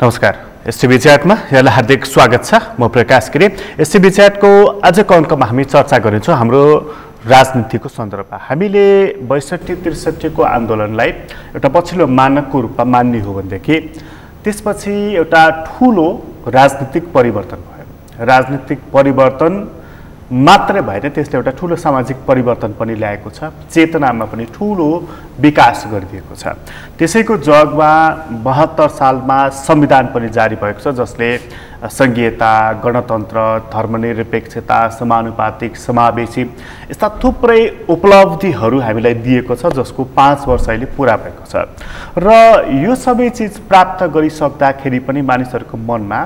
नमस्कार एसटीभी च्याटमा यहाँलाई हार्दिक स्वागत छ। म प्रकाश गिरी। एसटीभी च्याटको आजको अङ्कमा हामी चर्चा गर्छौँ हाम्रो राजनीतिको सन्दर्भमा। हामीले 62-63 को आन्दोलनलाई एउटा पछिल्लो मानकको रूपमा मान्ने हो भनेदेखि त्यसपछि एउटा ठूलो राजनीतिक परिवर्तन भयो। राजनीतिक परिवर्तन मात्रै भएन, त्यसले एउटा ठूलो सामाजिक परिवर्तन पनि ल्याएको छ, चेतनामा पनि ठूलो विकास गरिदिएको छ। त्यसैको जगमा 72 सालमा संविधान पनि जारी भएको छ, जसले संघीयता, गणतन्त्र, धर्मनिरपेक्षता, समानुपातिक, समावेशी यस्ता थुप्रै उपलब्धिहरू हामीलाई दिएको छ, जसको 5 वर्ष अहिले पूरा भएको छ। र यो सबै चिज प्राप्त गरिसक्दाखेरि पनि मानिसहरूको मनमा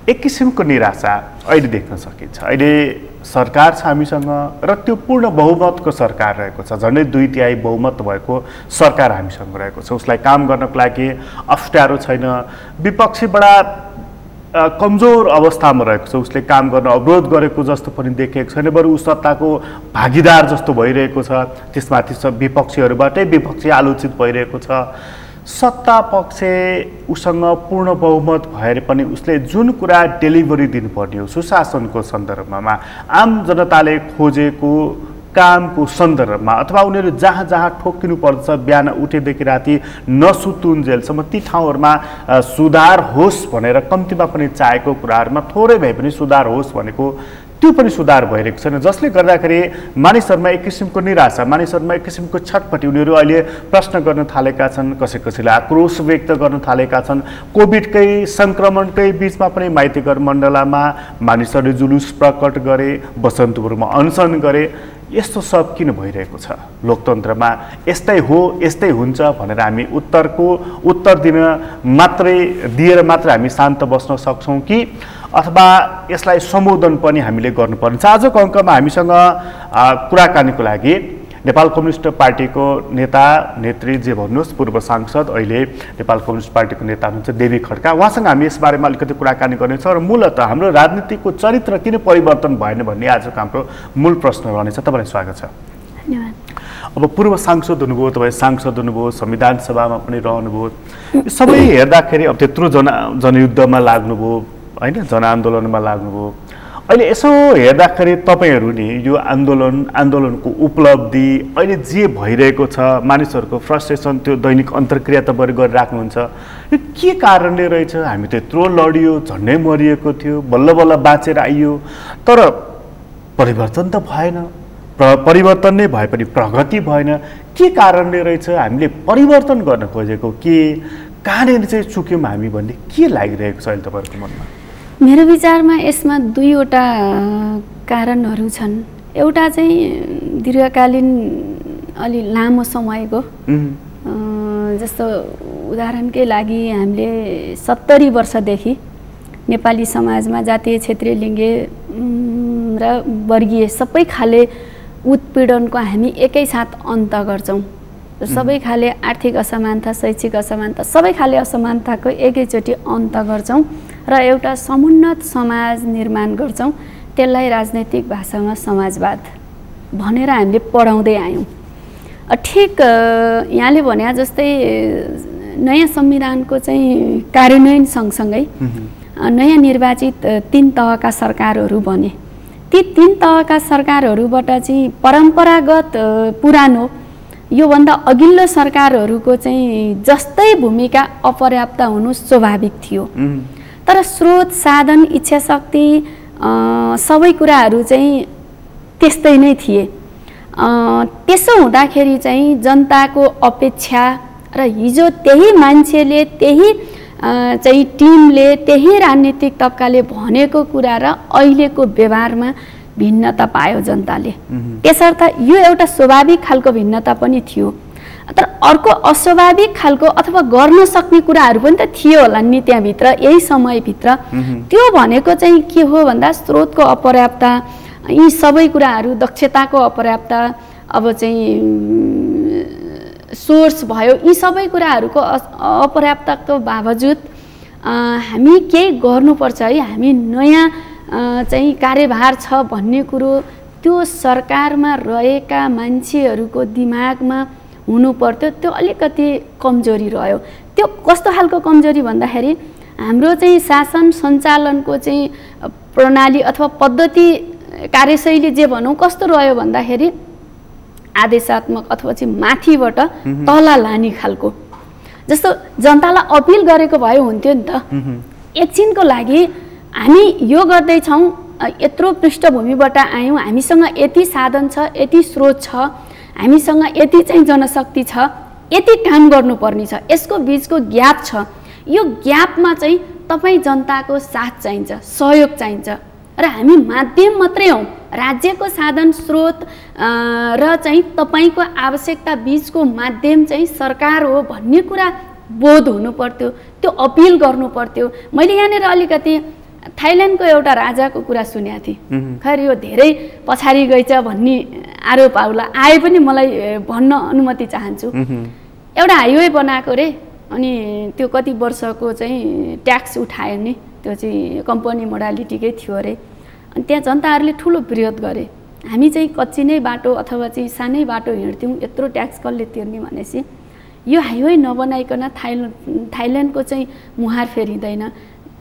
एक किसिमको निराशा अहिले देख्न सकिन्छ। अहिले सरकार छ हामीसँग र त्यो पूर्ण बहुमतको सरकार रहेको छ, झन्डै 2/3 बहुमत भएको सरकार हामीसँग रहेको छ। उसलाई काम गर्नको लागि अप्ठ्यारो छैन। विपक्षी बडा कमजोर अवस्थामा रहेको छ, उसले काम गर्न अवरोध गरेको जस्तो पनि देखिएको छैन, बरु ऊ सत्ताको भागीदार जस्तो भइरहेको छ। त्यसमाथि विपक्षीहरूबाटै विपक्षी आलोचित भइरहेको छ। सत्ता पक्ष उसँग पूर्ण बहुमत भएर पनि उसले जुन कुरा डेलिभरी दिनुपर्ने हो सुशासनको सन्दर्भमा, आम जनताले खोजेको कामको सन्दर्भमा, अथवा उनीहरू जहाँ जहाँ ठोक्किनु पर्छ बिहान उठेदेखि राति नसुतुन्जेलसम्म ती ठाउँहरूमा सुधार होस् भनेर कम्तीमा पनि चाहेको कुराहरूमा थोरै भए पनि सुधार होस् भनेको त्यो पनि सुधार भइरहेको छैन, जसले गर्दाखेरि मानिसहरूमा एक किसिमको निराशा, मानिसहरूमा एक किसिमको छटपटी, उनीहरू अहिले प्रश्न गर्न थालेका छन्, कसैले आक्रोश व्यक्त गर्न थालेका छन्। कोभिडकै सङ्क्रमणकै बिचमा पनि माइतीघर मण्डलामा मानिसहरूले जुलुस प्रकट गरे, बसन्तपुरमा अनसन गरे। यस्तो सब किन भइरहेको छ? लोकतन्त्रमा यस्तै हो, यस्तै हुन्छ भनेर हामी उत्तर दिएर मात्रै हामी शान्त बस्न सक्छौँ कि अथवा यसलाई सम्बोधन पनि हामीले गर्नुपर्छ? आजको अङ्कमा हामीसँग कुराकानीको लागि नेपाल कम्युनिस्ट पार्टीको नेता नेत्री जे भन्नुहोस्, पूर्व सांसद, अहिले नेपाल कम्युनिस्ट पार्टीको नेता हुनुहुन्छ देवी खड्का, उहाँसँग हामी यसबारेमा अलिकति कुराकानी गर्नेछौँ। र मूलतः हाम्रो राजनीतिको चरित्र किन परिवर्तन भएन भन्ने आजको हाम्रो मूल प्रश्न रहनेछ। तपाईँलाई स्वागत छ। धन्यवाद। अब पूर्व सांसद हुनुभयो, तपाईँ सांसद हुनुभयो, संविधान सभामा पनि रहनुभयो, सबै हेर्दाखेरि अब त्यत्रो जनयुद्धमा लाग्नुभयो होइन, जनआन्दोलनमा लाग्नुभयो। अहिले यसो हेर्दाखेरि तपाईँहरू नि यो आन्दोलनको उपलब्धि, अहिले जे भइरहेको छ, मानिसहरूको फ्रस्ट्रेसन, त्यो दैनिक अन्तर्क्रिया तपाईँहरू गरिराख्नुहुन्छ, यो के कारणले रहेछ? हामी त यत्रो लडियो, झन्डै मरिएको थियो, बल्ल बल्ल बाँचेर आइयो, तर परिवर्तन त भएन। परिवर्तन नै भए पनि प्रगति भएन। के कारणले रहेछ? हामीले परिवर्तन गर्न खोजेको के, कहाँनिर चाहिँ चुक्यौँ हामी भन्ने के लागिरहेको छ अहिले तपाईँहरूको मनमा? मेरो विचारमा यसमा दुईवटा कारणहरू छन्। एउटा चाहिँ दीर्घकालीन अलि लामो समयको, जस्तो उदाहरणकै लागि हामीले 70 वर्षदेखि नेपाली समाजमा जातीय, क्षेत्रीय, लिङ्गे र वर्गीय सबै खाले उत्पीडनको हामी एकैसाथ अन्त गर्छौँ। सबै खाले आर्थिक असमानता, शैक्षिक असमानता, सबै खाले असमानताको एकैचोटि अन्त गर्छौँ र एउटा समुन्नत समाज निर्माण गर्छौँ। त्यसलाई राजनैतिक भाषामा समाजवाद भनेर हामीले पढाउँदै आयौँ। ठिक यहाँले भने जस्तै नयाँ संविधानको चाहिँ कार्यान्वयन सँगसँगै नयाँ निर्वाचित 3 तहका सरकारहरू बने। ती 3 तहका सरकारहरूबाट चाहिँ परम्परागत पुरानो योभन्दा अघिल्लो सरकारहरूको चाहिँ जस्तै भूमिका अपर्याप्त हुनु स्वाभाविक थियो। तर स्रोत, साधन, इच्छा शक्ति सबै कुराहरू चाहिँ त्यस्तै नै थिए। त्यसो हुँदाखेरि चाहिँ जनताको अपेक्षा र हिजो त्यही मान्छेले, त्यही चाहिँ टिमले, त्यही राजनीतिक तबकाले भनेको कुरा र अहिलेको व्यवहारमा भिन्नता पायो जनताले। त्यसर्थ यो एउटा स्वाभाविक खालको भिन्नता पनि थियो। तर अर्को अस्वाभाविक खालको अथवा गर्न सक्ने कुराहरू पनि त थियो होला नि त्यहाँभित्र, यही समयभित्र। त्यो भनेको चाहिँ के हो भन्दा स्रोतको अपर्याप्तता, यी सबै कुराहरू, दक्षताको अपर्याप्तता, अब चाहिँ सोर्स भयो, यी सबै कुराहरूको अपर्याप्तताको बावजुद हामी केही गर्नुपर्छ है, हामी नयाँ चाहिँ कार्यभार छ भन्ने कुरो त्यो सरकारमा रहेका मान्छेहरूको दिमागमा हुनु पर्थ्यो। त्यो अलिकति कमजोरी रह्यो। त्यो कस्तो खालको कमजोरी भन्दाखेरि हाम्रो चाहिँ शासन सञ्चालनको चाहिँ प्रणाली अथवा पद्धति कार्यशैली जे भनौँ कस्तो रह्यो भन्दाखेरि आदेशात्मक अथवा चाहिँ माथिबाट तल लाने खालको। जस्तो जनतालाई अपिल गरेको भए हुन्थ्यो नि त, एकछिनको लागि हामी यो गर्दैछौँ, यत्रो पृष्ठभूमिबाट आयौँ, हामीसँग यति साधन छ, यति स्रोत छ, हामीसँग यति चाहिँ जनशक्ति छ, यति काम गर्नुपर्ने छ, यसको बिचको ग्याप छ, यो ग्यापमा चाहिँ तपाईँ जनताको साथ चाहिन्छ, सहयोग चाहिन्छ र हामी माध्यम मात्रै हौँ। राज्यको साधन स्रोत र चाहिँ तपाईँको आवश्यकता बिचको माध्यम चाहिँ सरकार हो भन्ने कुरा बोध हुनु पर्थ्यो, त्यो अपिल गर्नु पर्थ्यो। मैले यहाँनिर अलिकति थाइल्यान्डको एउटा राजाको कुरा सुनेको थिएँ, खैर यो धेरै पछाडि गएछ भन्ने आरोप आउला आए पनि मलाई भन्न अनुमति चाहन्छु। एउटा हाइवे बनाएको रे, अनि त्यो कति वर्षको चाहिँ ट्याक्स उठायो नि, त्यो चाहिँ कम्पनी मोडालिटीकै थियो अरे। अनि त्यहाँ जनताहरूले ठुलो विरोध गरे, हामी चाहिँ कच्ची नै बाटो अथवा चाहिँ सानै बाटो हिँड्थ्यौँ, यत्रो ट्याक्स कसले तिर्ने भनेपछि यो हाइवे नबनाइकन थाइल्यान्डको चाहिँ मुहार फेरिँदैन।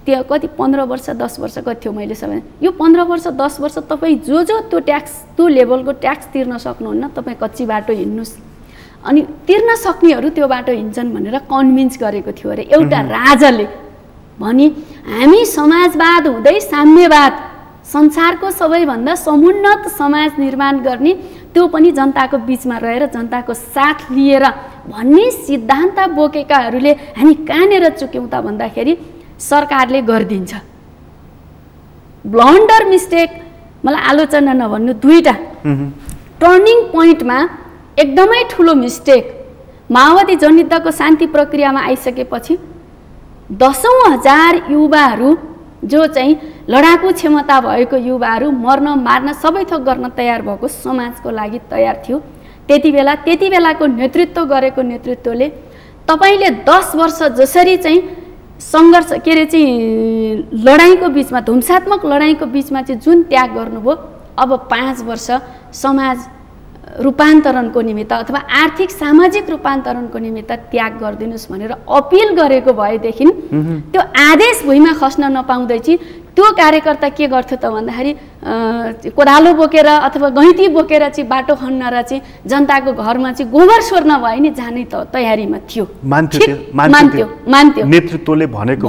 त्यो कति 15 वर्ष 10 वर्ष कति थियो मैले सबै, यो 15 वर्ष 10 वर्ष तपाईँ जो त्यो ट्याक्स त्यो लेभलको ट्याक्स तिर्न सक्नुहुन्न, तपाईँ कच्ची बाटो हिँड्नुहोस्। अनि तिर्न सक्नेहरू त्यो बाटो हिँड्छन् भनेर कन्भिन्स गरेको थियो अरे एउटा राजाले। भनी हामी समाजवाद हुँदै साम्यवाद, संसारको सबैभन्दा समुन्नत समाज निर्माण गर्ने, त्यो पनि जनताको बिचमा रहेर जनताको साथ लिएर भन्ने सिद्धान्त बोकेकाहरूले हामी कहाँनिर चुक्यौँ त भन्दाखेरि सरकारले गरिदिन्छ। ब्लन्डर मिस्टेक, मलाई आलोचना नभन्नु, दुईटा टर्निङ पोइन्टमा एकदमै ठुलो मिस्टेक। माओवादी जनयुद्धको शान्ति प्रक्रियामा आइसकेपछि 10,000 युवाहरू जो चाहिँ लडाकु क्षमता भएको युवाहरू मर्न मार्न सबै थोक गर्न तयार भएको समाजको लागि तयार थियो। त्यति बेलाको नेतृत्व गरेको नेतृत्वले तपाईँले 10 वर्ष जसरी चाहिँ सङ्घर्ष के अरे चाहिँ लडाइँको बिचमा, ध्वंसात्मक लडाइँको बिचमा चाहिँ जुन त्याग गर्नुभयो, अब 5 वर्ष समाज रूपान्तरणको निमित्त अथवा आर्थिक सामाजिक रूपान्तरणको निमित्त त्याग गरिदिनुहोस् भनेर अपिल गरेको भएदेखि त्यो आदेश भुइँमा खस्न नपाउँदै चाहिँ त्यो कार्यकर्ता के गर्थ्यो त भन्दाखेरि कोदालो बोकेर अथवा गैँती बोकेर चाहिँ बाटो खन्न र चाहिँ जनताको घरमा चाहिँ गोबर सोर्न भयो नि जाने त तयारीमा थियो। मान्थ्यो नेतृत्वले भनेको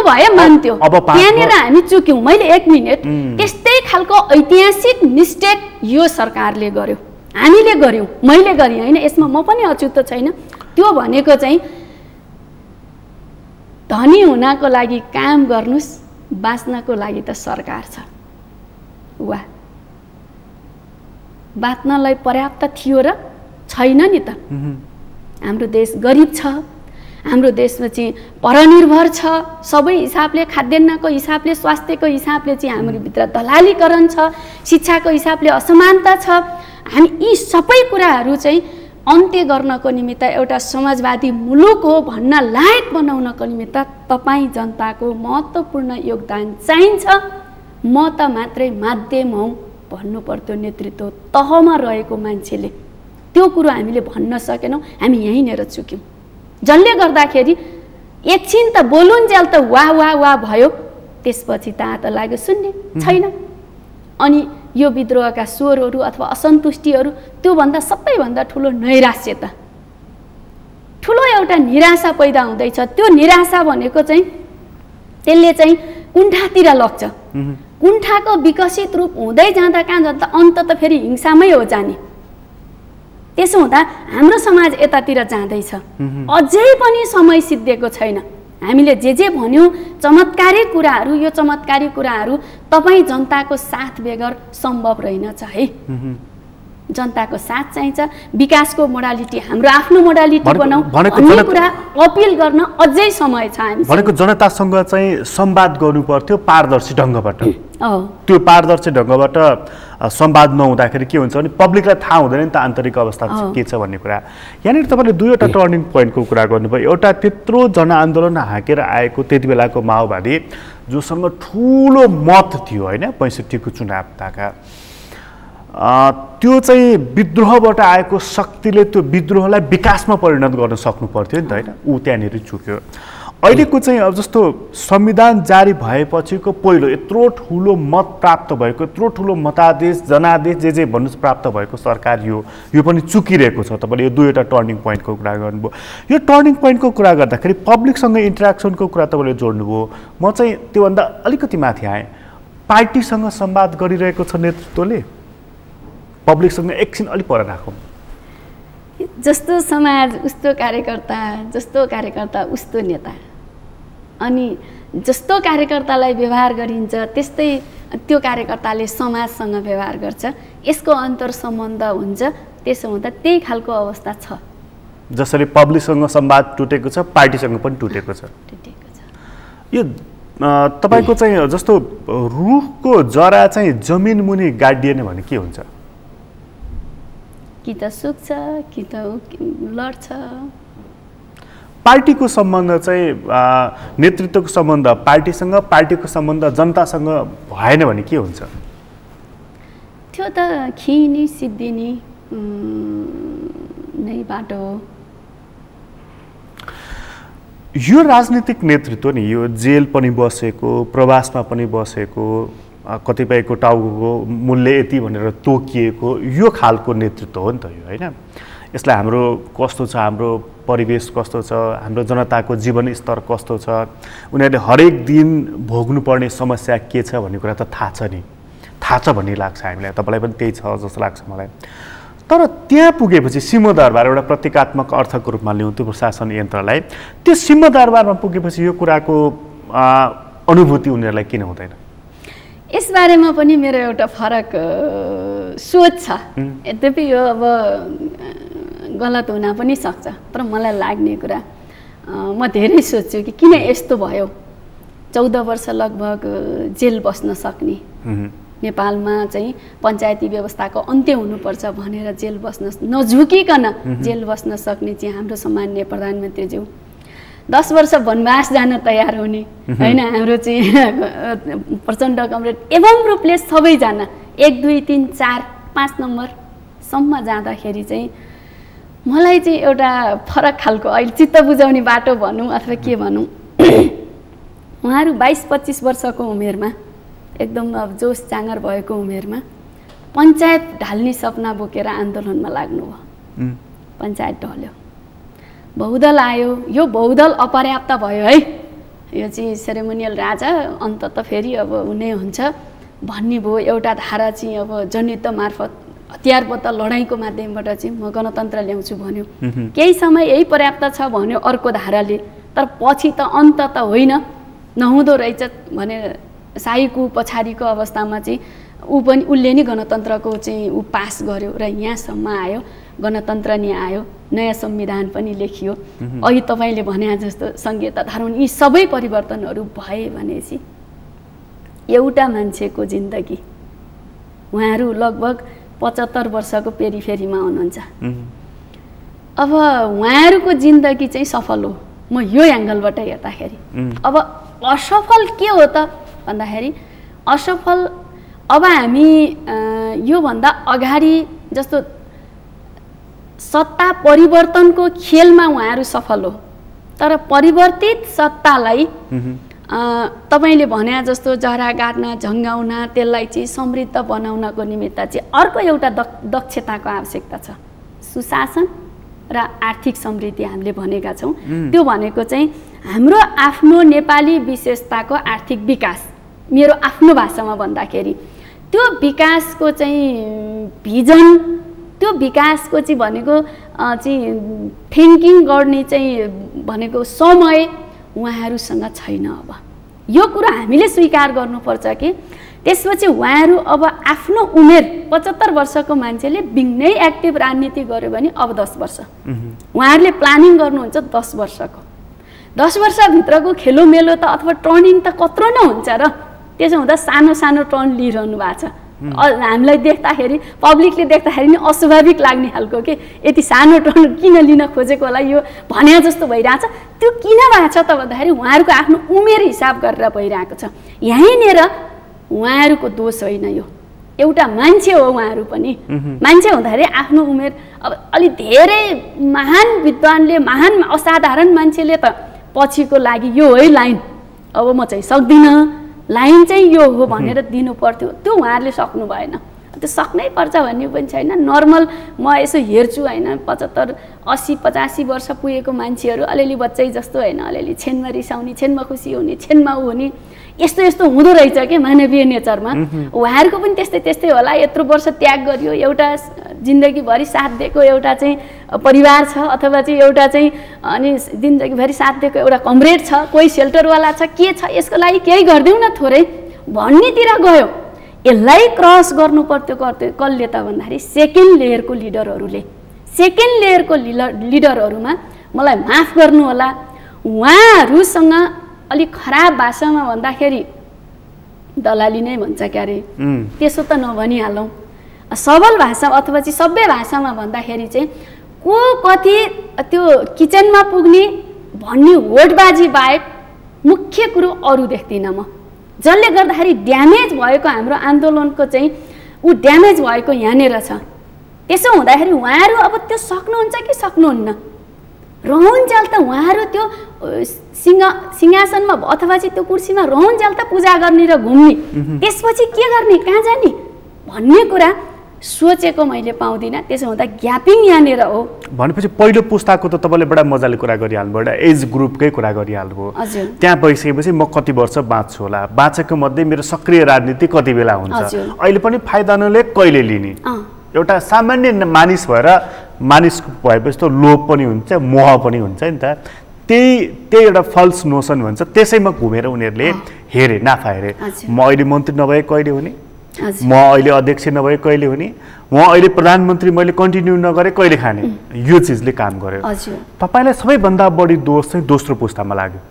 भए मान्थ्यो। त्यहाँनिर हामी चुक्यौँ। मैले 1 मिनट, त्यस्तै खालको ऐतिहासिक मिस्टेक यो सरकारले गर्यो, हामीले गर्यौँ, मैले गरेँ होइन, यसमा म पनि अछुत छैन। त्यो भनेको चाहिँ धनी हुनको लागि काम गर्नुस्, बाँच्नको लागि त सरकार छ। वाह, बाँच्नलाई पर्याप्त थियो र छैन नि त। हाम्रो देश गरिब छ, हाम्रो देशमा चाहिँ परनिर्भर छ, सबै हिसाबले, खाद्यान्नको हिसाबले, स्वास्थ्यको हिसाबले चाहिँ हाम्रो भित्र दलालीकरण छ, शिक्षाको हिसाबले असमानता छ। हामी यी सबै कुराहरू चाहिँ अन्त्य गर्नको निमित्त एउटा समाजवादी मुलुक हो भन्न लायक बनाउनको निमित्त तपाईँ जनताको महत्त्वपूर्ण योगदान चाहिन्छ। म त मात्रै माध्यम हौ भन्नु पर्थ्यो नेतृत्व तहमा रहेको मान्छेले। त्यो कुरो हामीले भन्न सकेनौँ, हामी यहीँनिर चुक्यौँ। जसले गर्दाखेरि एकछिन त बोलुन्जेल त वाह वाह वाह भयो, त्यसपछि त लाग्यो शून्य छैन। अनि यो विद्रोहका स्वरहरू अथवा असन्तुष्टिहरू, त्योभन्दा सबैभन्दा ठुलो नैराश्य त, ठुलो एउटा निराशा पैदा हुँदैछ। त्यो निराशा भनेको चाहिँ त्यसले चाहिँ कुण्ठातिर लग्छ। कुण्ठाको विकसित रूप हुँदै जाँदा कहाँ जाँदा अन्त त फेरि हिंसामै हो जाने। त्यसो हुँदा हाम्रो समाज यतातिर जाँदैछ, अझै पनि समय सिद्धिएको छैन। हामीले जे भन्यौँ चमत्कारी कुराहरू, यो चमत्कारी कुराहरू तपाईँ जनताको साथ बेगर सम्भव रहेनछ है। जनताको साथ चाहिन्छ। विकासको मोडालिटी हाम्रो आफ्नो मोडालिटी बनाऊ भन्ने कुरा अपिल गर्न अझै समय छ। हामी भनेको जनतासँग चाहिँ संवाद गर्नु पर्थ्यो पारदर्शी ढङ्गबाट। त्यो पारदर्शी ढङ्गबाट संवाद नहुँदाखेरि के हुन्छ भने पब्लिकलाई थाहा हुँदैन नि त आन्तरिक अवस्था के छ भन्ने कुरा। यहाँनिर तपाईँले दुईवटा टर्निङ पोइन्टको कुरा गर्नुभयो। एउटा त्यत्रो जनआन्दोलन हाँकेर आएको त्यति बेलाको माओवादी जोसँग ठुलो मत थियो होइन 65 को चुनाव ताका, त्यो चाहिँ विद्रोहबाट आएको शक्तिले त्यो विद्रोहलाई विकासमा परिणत गर्न सक्नु पर्थ्यो नि त होइन। ऊ त्यहाँनिर चुक्यो। अहिलेको चाहिँ अब जस्तो संविधान जारी भएपछिको पहिलो यत्रो ठुलो मत प्राप्त भएको, यत्रो ठुलो मतादेश जनादेश जे भन्नुहोस् प्राप्त भएको सरकार यो पनि चुकिरहेको छ। तपाईँले यो दुईवटा टर्निङ पोइन्टको कुरा गर्नुभयो। यो टर्निङ पोइन्टको कुरा गर्दाखेरि पब्लिकसँग इन्टरेक्सनको कुरा तपाईँले जोड्नुभयो। म चाहिँ त्योभन्दा अलिकति माथि आएँ। पार्टीसँग संवाद गरिरहेको छ नेतृत्वले, पब्लिकसँग एकछिन अलिक पर राखौँ। जस्तो समाज उस्तो कार्यकर्ता, जस्तो कार्यकर्ता उस्तो नेता, अनि जस्तो कार्यकर्तालाई व्यवहार गरिन्छ त्यस्तै त्यो कार्यकर्ताले समाजसँग व्यवहार गर्छ। यसको अन्तर सम्बन्ध हुन्छ। त्यसो हुँदा त्यही खालको अवस्था छ। जसरी पब्लिकसँग संवाद टुटेको छ, पार्टीसँग पनि टुटेको छ। यो तपाईको चाहिँ जस्तो रुखको जरा चाहिँ जमिन मुनि गाडिएन भने के हुन्छ? कि त सुक्छ कि त लड्छ। पार्टीको सम्बन्ध चाहिँ नेतृत्वको सम्बन्ध पार्टीसँग, पार्टीको सम्बन्ध जनतासँग भएन भने के हुन्छ? त्यो त खिनी सिद्धिनी नै बाटो हो। यो राजनीतिक नेतृत्व नि यो जेल पनि बसेको, प्रवासमा पनि बसेको, कतिपयको टाउको मूल्य यति भनेर तोकिएको यो खालको नेतृत्व हो नि त यो, होइन? यसलाई हाम्रो कस्तो छ, हाम्रो परिवेश कस्तो छ, हाम्रो जनताको जीवन स्तर कस्तो छ, उनीहरूले हरेक दिन भोग्नुपर्ने समस्या के छ भन्ने कुरा त थाहा छ नि, थाहा छ भन्ने लाग्छ हामीलाई। तपाईँलाई पनि त्यही छ जस्तो लाग्छ मलाई। तर त्यहाँ पुगेपछि सिंहदरबार एउटा प्रतीकात्मक अर्थको रूपमा ल्याउँ त्यो प्रशासन यन्त्रलाई, त्यो सिंहदरबारमा पुगेपछि यो कुराको अनुभूति उनीहरूलाई किन हुँदैन? यसबारेमा पनि मेरो एउटा फरक सोच छ। यद्यपि यो अब गलत हुन पनि सक्छ, तर मलाई लाग्ने कुरा म धेरै सोध्छु कि किन यस्तो भयो। 14 वर्ष लगभग जेल बस्न सक्ने, नेपालमा चाहिँ पञ्चायती व्यवस्थाको अन्त्य हुनुपर्छ भनेर जेल बस्न नझुकिकन जेल बस्न सक्ने चाहिँ हाम्रो सम्माननीय प्रधानमन्त्रीज्यू 10 वर्ष वनवास जान तयार हुने, होइन? हाम्रो चाहिँ प्रचण्ड कमरेड एवं रूपले सबैजना 1 2 3 4 5 नम्बरसम्म जाँदाखेरि चाहिँ मलाई चाहिँ एउटा फरक खालको अहिले चित्त बुझाउने बाटो भनौँ अथवा के भनौँ, उहाँहरू 22-25 वर्षको उमेरमा एकदम अब जोस जाँगर भएको उमेरमा पञ्चायत ढाल्ने सपना बोकेर आन्दोलनमा लाग्नुभयो। पञ्चायत ढल्यो, बहुदल आयो। यो बहुदल अपर्याप्त भयो है, यो चाहिँ सेरेमोनियल राजा अन्तत फेरि अब हुने हुन्छ भन्ने भयो। एउटा धारा चाहिँ अब जनयुद्ध मार्फत हतियारबद्ध लडाइँको माध्यमबाट चाहिँ म गणतन्त्र ल्याउँछु भन्यो। केही समय यही पर्याप्त छ भन्यो अर्को धाराले, तर पछि त अन्त त होइन, नहुँदो रहेछ भनेर शाहीको पछाडिको अवस्थामा चाहिँ उसले नि गणतन्त्रको चाहिँ पास गर्यो र यहाँसम्म आयो, गणतन्त्र नि आयो, नयाँ संविधान पनि लेखियो। अहिले तपाईँले भने जस्तो संहिता धारण यी सबै परिवर्तनहरू भए भनेपछि एउटा मान्छेको जिन्दगी, उहाँहरू लगभग 75 वर्षको पेरिफेरीमा हुनुहुन्छ। अब उहाँहरूको जिन्दगी चाहिँ सफल हो म यो एङ्गलबाट हेर्दाखेरि। अब असफल के हो त भन्दाखेरि असफल अब हामी योभन्दा अगाडि जस्तो सत्ता परिवर्तनको खेलमा उहाँहरू सफल हो, तर परिवर्तित सत्तालाई तपाईँले भने जस्तो जरा गाड्न झङ्गाउन त्यसलाई चाहिँ समृद्ध बनाउनको निमित्त चाहिँ अर्को एउटा दक्षताको आवश्यकता छ। सुशासन र आर्थिक समृद्धि हामीले भनेका छौँ। त्यो भनेको चाहिँ हाम्रो आफ्नो नेपाली विशेषताको आर्थिक विकास, मेरो आफ्नो भाषामा भन्दाखेरि त्यो विकासको चाहिँ भिजन, त्यो विकासको चाहिँ भनेको चाहिँ थिङ्किङ गर्ने चाहिँ भनेको समय उहाँहरूसँग छैन। अब यो कुरा हामीले स्वीकार गर्नुपर्छ कि त्यसपछि उहाँहरू अब आफ्नो उमेर 75 वर्षको मान्छेले बिग्नै एक्टिभ राजनीति गर्यो भने अब 10 वर्ष उहाँहरूले प्लानिङ गर्नुहुन्छ 10 वर्षको। 10 वर्षभित्रको खेलोमेलो त अथवा टर्निङ त कत्रो नै हुन्छ र त्यसो हुँदा सानो सानो टर्न लिइरहनु भएको छ। हामीलाई देख्दाखेरि पब्लिकले देख्दाखेरि नि अस्वाभाविक लाग्ने खालको कि यति सानो टर्न किन लिन खोजेको होला यो भने जस्तो भइरहेछ। त्यो किन भएको छ त भन्दाखेरि उहाँहरूको आफ्नो उमेर हिसाब गरेर भइरहेको छ। यहीँनिर उहाँहरूको दोष होइन, यो एउटा मान्छे हो। उहाँहरू पनि मान्छे हुँदाखेरि आफ्नो उमेर अब अलि धेरै महान विद्वानले, महान असाधारण मान्छेले त पछिको लागि यो है लाइन, अब म चाहिँ सक्दिनँ, लाइन चाहिँ यो हो भनेर दिनु पर्थ्यो, त्यो उहाँहरूले सक्नु भएन। त्यो सक्नै पर्छ भन्ने पनि छैन। नर्मल म यसो हेर्छु होइन, 75 80 85 वर्ष पुगेको मान्छेहरू अलिअलि बच्चै जस्तो होइन, अलिअलि छेनमा रिसाउने, छेनमा खुसी हुने, छेनमा हुने, यस्तो यस्तो हुँदो रहेछ कि मानवीय नेचरमा। उहाँहरूको पनि त्यस्तै त्यस्तै होला। यत्रो वर्ष त्याग गरियो, एउटा जिन्दगीभरि साथ दिएको एउटा चाहिँ परिवार छ, अथवा चाहिँ एउटा चाहिँ अनि जिन्दगीभरि साथ दिएको एउटा कमरेड छ, कोही सेल्टरवाला छ, के छ, यसको लागि केही गरिदेऊ न थोरै भन्नेतिर गयो। यसलाई क्रस गर्नु पर्थ्यो कसले त भन्दाखेरि सेकेन्ड लेयरको लिडरहरूले। सेकेन्ड लेयरको लिडरहरूमा मलाई माफ गर्नु होला, उहाँहरूसँग अलिक खराब भाषामा भन्दाखेरि दलाली नै भन्छ क्यारे, त्यसो त नभनिहालौँ। सबल भाषा अथवा चाहिँ सभ्य भाषामा भन्दाखेरि चाहिँ को कति त्यो किचनमा पुग्ने भन्ने होडबाजी बाहेक मुख्य कुरो अरू देख्दिनँ म। जसले गर्दाखेरि ड्यामेज भएको हाम्रो आन्दोलनको चाहिँ ऊ ड्यामेज भएको यहाँनिर छ। त्यसो हुँदाखेरि उहाँहरू अब त्यो सक्नुहुन्छ कि सक्नुहुन्न, रहन्जेल त उहाँहरू त्यो सिंहासनमा अथवा चाहिँ त्यो कुर्सीमा रहन्जेल त पूजा गर्ने र घुम्ने, त्यसपछि के गर्ने, कहाँ जाने भन्ने कुरा सोचेको मैले पाउँदिनँ। त्यसो हुँदा ग्यापिङ यहाँनिर हो भनेपछि पहिलो पुस्ताको त तपाईँले बडा मजाले कुरा गरिहाल्नु, एउटा एज ग्रुपकै कुरा गरिहाल्नु। त्यहाँ भइसकेपछि म कति वर्ष बाँच्छु होला, बाँचेको मध्ये मेरो सक्रिय राजनीति कति बेला हुन्छ, अहिले पनि फाइदा नले कहिले लिने, एउटा सामान्य मानिस भएर मानिस भएपछि त लोभ पनि हुन्छ, मोह पनि हुन्छ नि त। त्यही एउटा फल्स नोसन भन्छ, त्यसैमा घुमेर उनीहरूले हेरे, नाफा हेरे। म अहिले मन्त्री नभए कहिले हुने, म अहिले अध्यक्ष नभए कहिले हुने, म अहिले प्रधानमन्त्री मैले कन्टिन्यू नगरे कहिले खाने, यो चिजले काम गर्यो। तपाईँलाई सबैभन्दा बढी दोष चाहिँ दोस्रो पुस्तामा लाग्यो।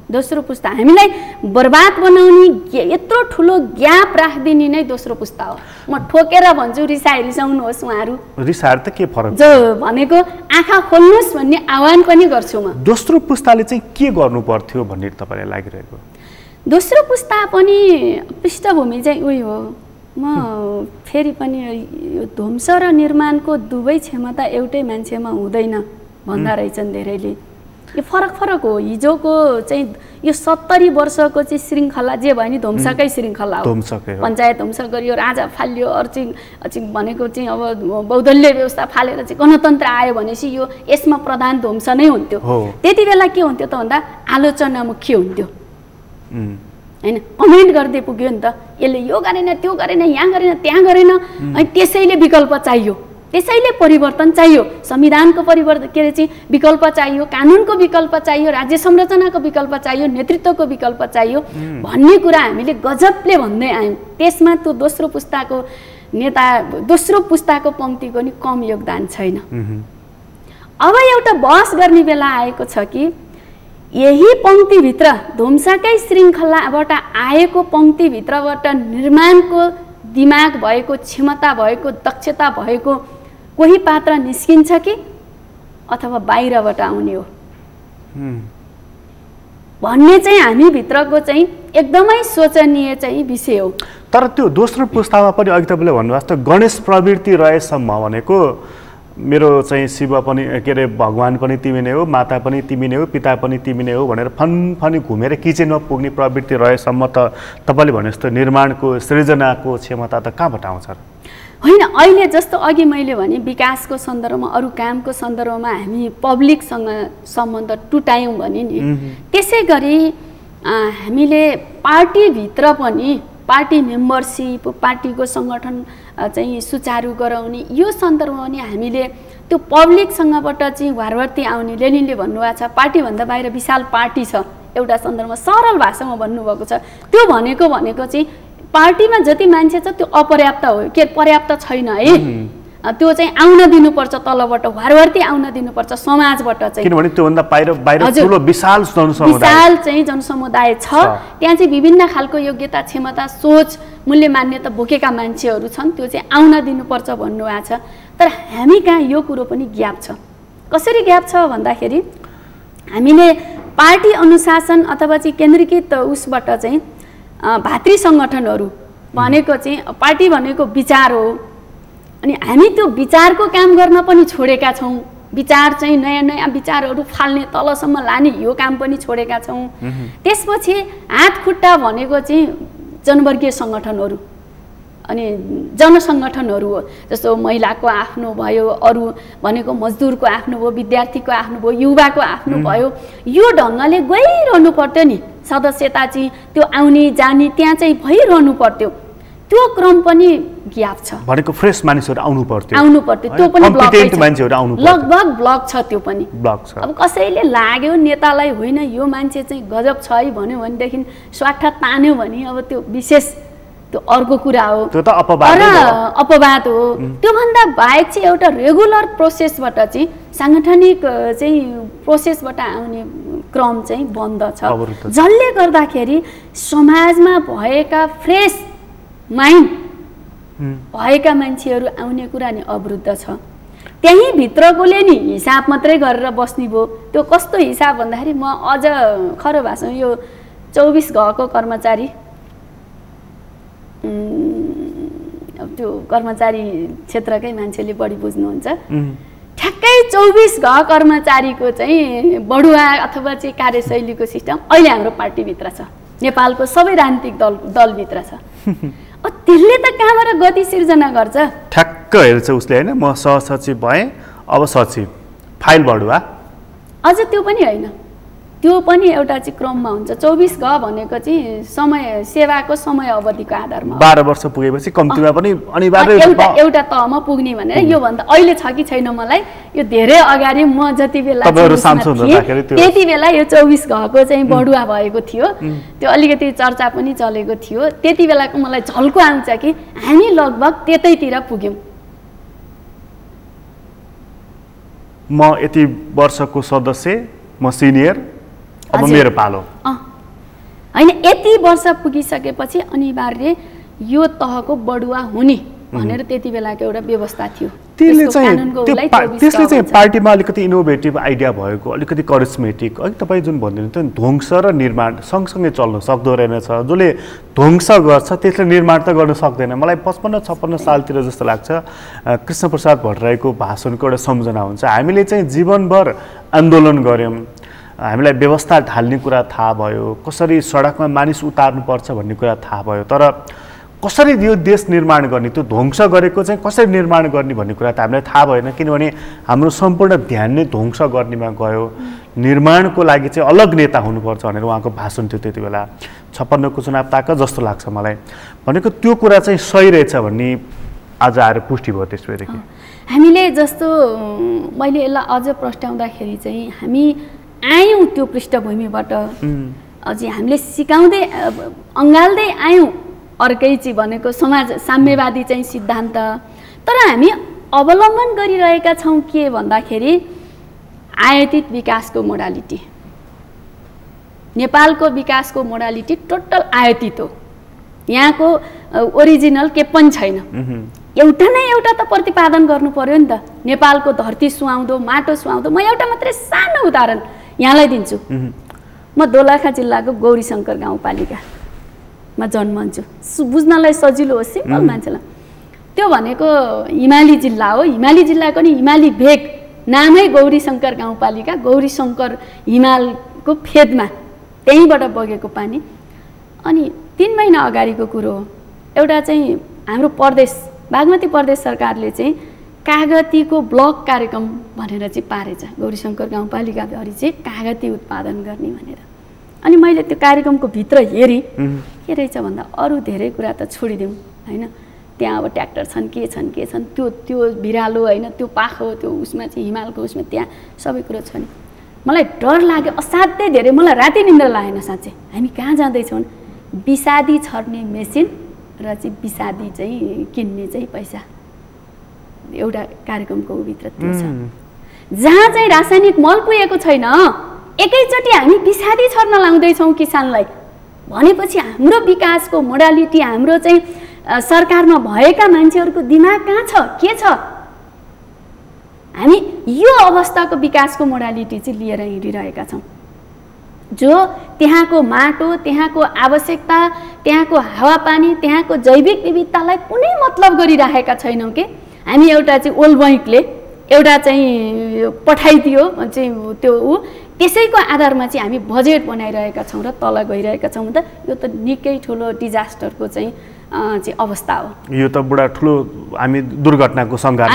दोस्रो पुस्ता हामीलाई बर्बाद बनाउने यत्रो ठुलो ग्याप राखिदिने नै दोस्रो पुस्ता हो। म ठोकेर भन्छु, रिसाउनुहोस् उहाँहरू, रिसाएर त के फरक, जो भनेको आँखा खोल्नुहोस् भन्ने आह्वान पनि गर्छु म। दोस्रो पुस्ताले चाहिँ के गर्नु पर्थ्यो भन्ने तपाईँलाई लागिरहेको? दोस्रो पुस्ता पनि पृष्ठभूमि चाहिँ उही हो। म फेरि पनि यो ध्वंस र निर्माणको दुवै क्षमता एउटै मान्छेमा हुँदैन भन्दा रहेछन् धेरैले। यो फरक हो। हिजोको चाहिँ यो 70 वर्षको चाहिँ श्रृङ्खला जे भयो नि ध्वंसकै श्रृङ्खला हो। पञ्चायत ध्वंस गरियो, राजा फालियो, अर्चिङ भनेको चाहिँ अब बहुदलीय व्यवस्था फालेर चाहिँ गणतन्त्र आयो भनेपछि यो यसमा प्रधान ध्वंस नै हुन्थ्यो। त्यति बेला के हुन्थ्यो त भन्दा आलोचना मुख्य हुन्थ्यो हैन, कमेन्ट गर्दै पुग्यो नि त, यसले यो गरेन, त्यो गरेन, यहाँ गरेन, त्यहाँ गरेन, अनि त्यसैले विकल्प चाहियो, त्यसैले परिवर्तन चाहियो, संविधानको परिवर्तन के अरे चाहिँ विकल्प चाहियो, कानुनको विकल्प चाहियो, राज्य संरचनाको विकल्प चाहियो, नेतृत्वको विकल्प चाहियो भन्ने कुरा हामीले गजबले भन्दै आयौँ। त्यसमा त्यो दोस्रो पुस्ताको नेता, दोस्रो पुस्ताको पङ्क्तिको नि कम योगदान छैन। अब एउटा बहस गर्ने बेला आएको छ कि यही पङ्क्तिभित्र ध्वंसकै श्रृङ्खलाबाट आएको पङ्क्तिभित्रबाट निर्माणको दिमाग भएको, क्षमता भएको, दक्षता भएको कोही पात्र निस्किन्छ कि अथवा बाहिरबाट आउने हो भन्ने चाहिँ हामीभित्रको चाहिँ एकदमै सोचनीय चाहिँ विषय हो। तर त्यो दोस्रो पुस्तामा पनि अघि तपाईँले भन्नुभएको जस्तो गणेश प्रवृत्ति रहेसम्म भनेको मेरो चाहिँ शिव पनि के अरे भगवान् पनि तिमी नै हो, माता पनि तिमी नै हो, पिता पनि तिमी नै हो भनेर फनफनी घुमेर किचनमा पुग्ने प्रवृत्ति रहेसम्म त तपाईँले भने जस्तो निर्माणको सृजनाको क्षमता त कहाँबाट आउँछ र? होइन, अहिले जस्तो अघि मैले भने विकासको सन्दर्भमा, अरू कामको सन्दर्भमा हामी पब्लिकसँग सम्बन्ध टुटायौँ भने नि, त्यसै गरी हामीले पार्टीभित्र पनि पार्टी मेम्बरसिप, पार्टीको सङ्गठन चाहिँ सुचारू गराउने यो सन्दर्भमा नि हामीले त्यो पब्लिकसँगबाट चाहिँ वारवर्ती आउने, लेनिनले भन्नुभएको छ पार्टीभन्दा बाहिर विशाल पार्टी छ, एउटा सन्दर्भमा सरल भाषामा भन्नुभएको छ। त्यो भनेको चाहिँ पार्टीमा जति मान्छे छ त्यो अपर्याप्त हो, के पर्याप्त छैन है, त्यो चाहिँ आउन दिनुपर्छ, तलबाट वारवर्ती आउन दिनुपर्छ समाजबाट चाहिँ, किनभने त्योभन्दा बाहिर ठुलो विशाल चाहिँ जनसमुदाय छ। त्यहाँ चाहिँ विभिन्न खालको योग्यता, क्षमता, सोच, मूल्य मान्यता बोकेका मान्छेहरू छन्, त्यो चाहिँ आउन दिनुपर्छ भन्नुभएको छ। तर हामी कहाँ यो कुरो पनि ग्याप छ। कसरी ग्याप छ भन्दाखेरि हामीले पार्टी अनुशासन अथवा चाहिँ केन्द्रीकृत उसबाट चाहिँ भातृ सङ्गठनहरू भनेको चाहिँ पार्टी भनेको विचार हो, अनि हामी त्यो विचारको काम गर्न पनि छोडेका छौँ विचार चाहिँ नयाँ नयाँ विचारहरू फाल्ने तलसम्म लाने यो काम पनि छोडेका छौँ। त्यसपछि हात खुट्टा भनेको चाहिँ जनवर्गीय सङ्गठनहरू अनि जनसङ्गठनहरू हो। जस्तो महिलाको आफ्नो भयो, अरू भनेको मजदुरको आफ्नो भयो, विद्यार्थीको आफ्नो भयो, युवाको आफ्नो भयो। यो ढङ्गले गइरहनु पर्थ्यो नि, सदस्यता चाहिँ त्यो आउने जाने त्यहाँ चाहिँ भइरहनु पर्थ्यो। त्यो क्रम पनि ग्याप छ भनेको फ्रेस मानिसहरू आउनु पर्थ्यो त्यो पनि कम्पिटेन्ट मान्छेहरू आउनु पर्थ्यो। लगभग ब्लक छ, त्यो पनि ब्लक छ। अब कसैले लाग्यो नेतालाई होइन यो मान्छे चाहिँ गजब छ है भन्यो भनेदेखि स्वार्थ तान्यो भने अब त्यो विशेष त्यो अर्को कुरा हो, त्यो त अपवाद हो। त्योभन्दा बाहेक चाहिँ एउटा रेगुलर प्रोसेसबाट चाहिँ साङ्गठनिक चाहिँ प्रोसेसबाट आउने क्रम चाहिँ बन्द छ, जसले गर्दाखेरि समाजमा भएका फ्रेस माइन्ड भएका मान्छेहरू आउने कुरा नि अवरुद्ध छ। त्यही भित्रकोले नि हिसाब मात्रै गरेर बस्ने भयो। त्यो कस्तो हिसाब भन्दाखेरि म अझ खरो भाषामा यो 24 घको कर्मचारी, त्यो कर्मचारी क्षेत्रकै मान्छेले बढी बुझ्नुहुन्छ। ठ्याक्कै 24 घ कर्मचारीको चाहिँ बढुवा अथवा चाहिँ कार्यशैलीको सिस्टम अहिले हाम्रो पार्टीभित्र छ, नेपालको सबै राजनीतिक दलभित्र छ। त्यसले त कहाँबाट गति सिर्जना गर्छ? ठ्याक्क हेर्छ उसले होइन, म सहसचिव भएँ अब सचिव फाइल बढुवा। अझ त्यो पनि होइन, त्यो पनि एउटा चाहिँ क्रममा हुन्छ। 24 घ भनेको चाहिँ समय सेवाको समय अवधिको आधारमा 12 वर्ष पुगेपछि कम्तीमा पनि अनिवार्य एउटा तहमा पुग्ने भनेर यो भन्दा अहिले छ कि छैन मलाई यो धेरै अगाडि म जति बेला त्यति बेला यो 24 घको चाहिँ बढुवा भएको थियो, त्यो अलिकति चर्चा पनि चलेको थियो। त्यति बेलाको मलाई झल्को आउँछ कि हामी लगभग त्यतैतिर पुग्यौँ। म यति वर्षको सदस्य, म सिनियर, अब मेरो पालो होइन। यति वर्ष पुगिसकेपछि अनिवार्य यो तहको बढुवा हुने भनेर त्यति बेलाको एउटा व्यवस्था थियो। त्यसले चाहिँ पार्टीमा अलिकति इनोभेटिभ आइडिया भएको, अलिकति करिस्मेटिक है। तपाईँ जुन भनिदिनु थियो ध्वंस र निर्माण सँगसँगै चल्न सक्दो रहेनछ। जसले ध्वंस गर्छ त्यसले निर्माण त गर्न सक्दैन। मलाई 55-56 सालतिर जस्तो लाग्छ कृष्णप्रसाद भट्टराईको भाषणको एउटा सम्झना हुन्छ। हामीले चाहिँ जीवनभर आन्दोलन गऱ्यौँ, हामीलाई व्यवस्था ढाल्ने कुरा थाहा भयो, कसरी सडकमा मानिस उतार्नुपर्छ भन्ने कुरा थाहा भयो, तर कसरी यो देश निर्माण गर्ने, त्यो ध्वंस गरेको चाहिँ कसरी निर्माण गर्ने भन्ने कुरा त हामीलाई थाहा भएन। किनभने हाम्रो सम्पूर्ण ध्यान नै ध्वंस गर्नेमा गयो। निर्माणको लागि चाहिँ अलग नेता हुनुपर्छ भनेर उहाँको भाषण थियो त्यति बेला। 56को चुनाव ताक जस्तो लाग्छ मलाई। भनेको त्यो कुरा चाहिँ सही रहेछ भन्ने आज आएर पुष्टि भयो त्यसपछि। हामीले जस्तो मैले यसलाई अझ प्रस्ट्याउँदाखेरि चाहिँ हामी आयौँ त्यो पृष्ठभूमिबाट, अझै हामीले सिकाउँदै अँगाल्दै आयौँ अर्कै चाहिँ भनेको समाज साम्यवादी चाहिँ सिद्धान्त। तर हामी अवलम्बन गरिरहेका छौँ के भन्दाखेरि आयातित विकासको मोडालिटी। नेपालको विकासको मोडालिटी टोटल आयातित हो, यहाँको ओरिजिनल के पनि छैन। एउटा न एउटा त प्रतिपादन गर्नु पर्यो नि त। नेपालको धरती सुहाउँदो, माटो सुहाउँदो। म एउटा मात्रै सानो उदाहरण यहाँलाई दिन्छु। म दोलखा जिल्लाको गौरीशङ्कर गाउँपालिकामा जन्मन्छु, बुझ्नलाई सजिलो होस् सिम्पल मान्छेलाई। त्यो भनेको हिमाली जिल्ला हो। हिमाली जिल्लाको नि हिमाली भेग नामै गौरीशङ्कर गाउँपालिका, गौरीशङ्कर हिमालको फेदमा त्यहीँबाट बगेको पानी। अनि 3 महिना अगाडिको कुरो हो, एउटा चाहिँ हाम्रो प्रदेश बागमती प्रदेश सरकारले चाहिँ कागतीको ब्लक कार्यक्रम भनेर चाहिँ पारेछ गौरीशङ्कर गाउँपालिकाभरि चाहिँ कागती उत्पादन गर्ने भनेर। अनि मैले त्यो कार्यक्रमको भित्र हेरेँ के रहेछ भन्दा अरू धेरै कुरा त छोडिदिउँ होइन, त्यहाँ अब ट्र्याक्टर छन् के छन् त्यो बिरालो होइन, त्यो पाखो त्यो उसमा चाहिँ हिमालको उसमा त्यहाँ सबै कुरो छ नि। मलाई डर लाग्यो असाध्यै धेरै, मलाई राति निन्द्रा लागेन साँच्चै। हामी कहाँ जाँदैछौँ? विषादी छर्ने मेसिन र चाहिँ विषादी चाहिँ किन्ने चाहिँ पैसा, एउटा कार्यक्रमको भित्र त्यो छ। जहाँ चाहिँ रासायनिक मल पुगेको छैन एकैचोटि हामी विषादी छर्न लाउँदैछौँ किसानलाई भनेपछि हाम्रो विकासको मोडालिटी, हाम्रो चाहिँ सरकारमा भएका मान्छेहरूको दिमाग कहाँ छ, के छ? हामी यो अवस्थाको विकासको मोडालिटी चाहिँ लिएर हिँडिरहेका छौँ, जो त्यहाँको माटो, त्यहाँको आवश्यकता, त्यहाँको हावापानी, त्यहाँको जैविक विविधतालाई कुनै मतलब गरिरहेका छैनौँ कि हामी एउटा चाहिँ ओल्बैकले एउटा चाहिँ पठाइदियो चाहिँ त्यो त्यसैको आधारमा चाहिँ हामी बजेट बनाइरहेका छौँ र तल गइरहेका छौँ त यो त निकै ठुलो डिजास्टरको चाहिँ अवस्था हो। यो त बुढा ठुलो हामी दुर्घटनाको सङ्घार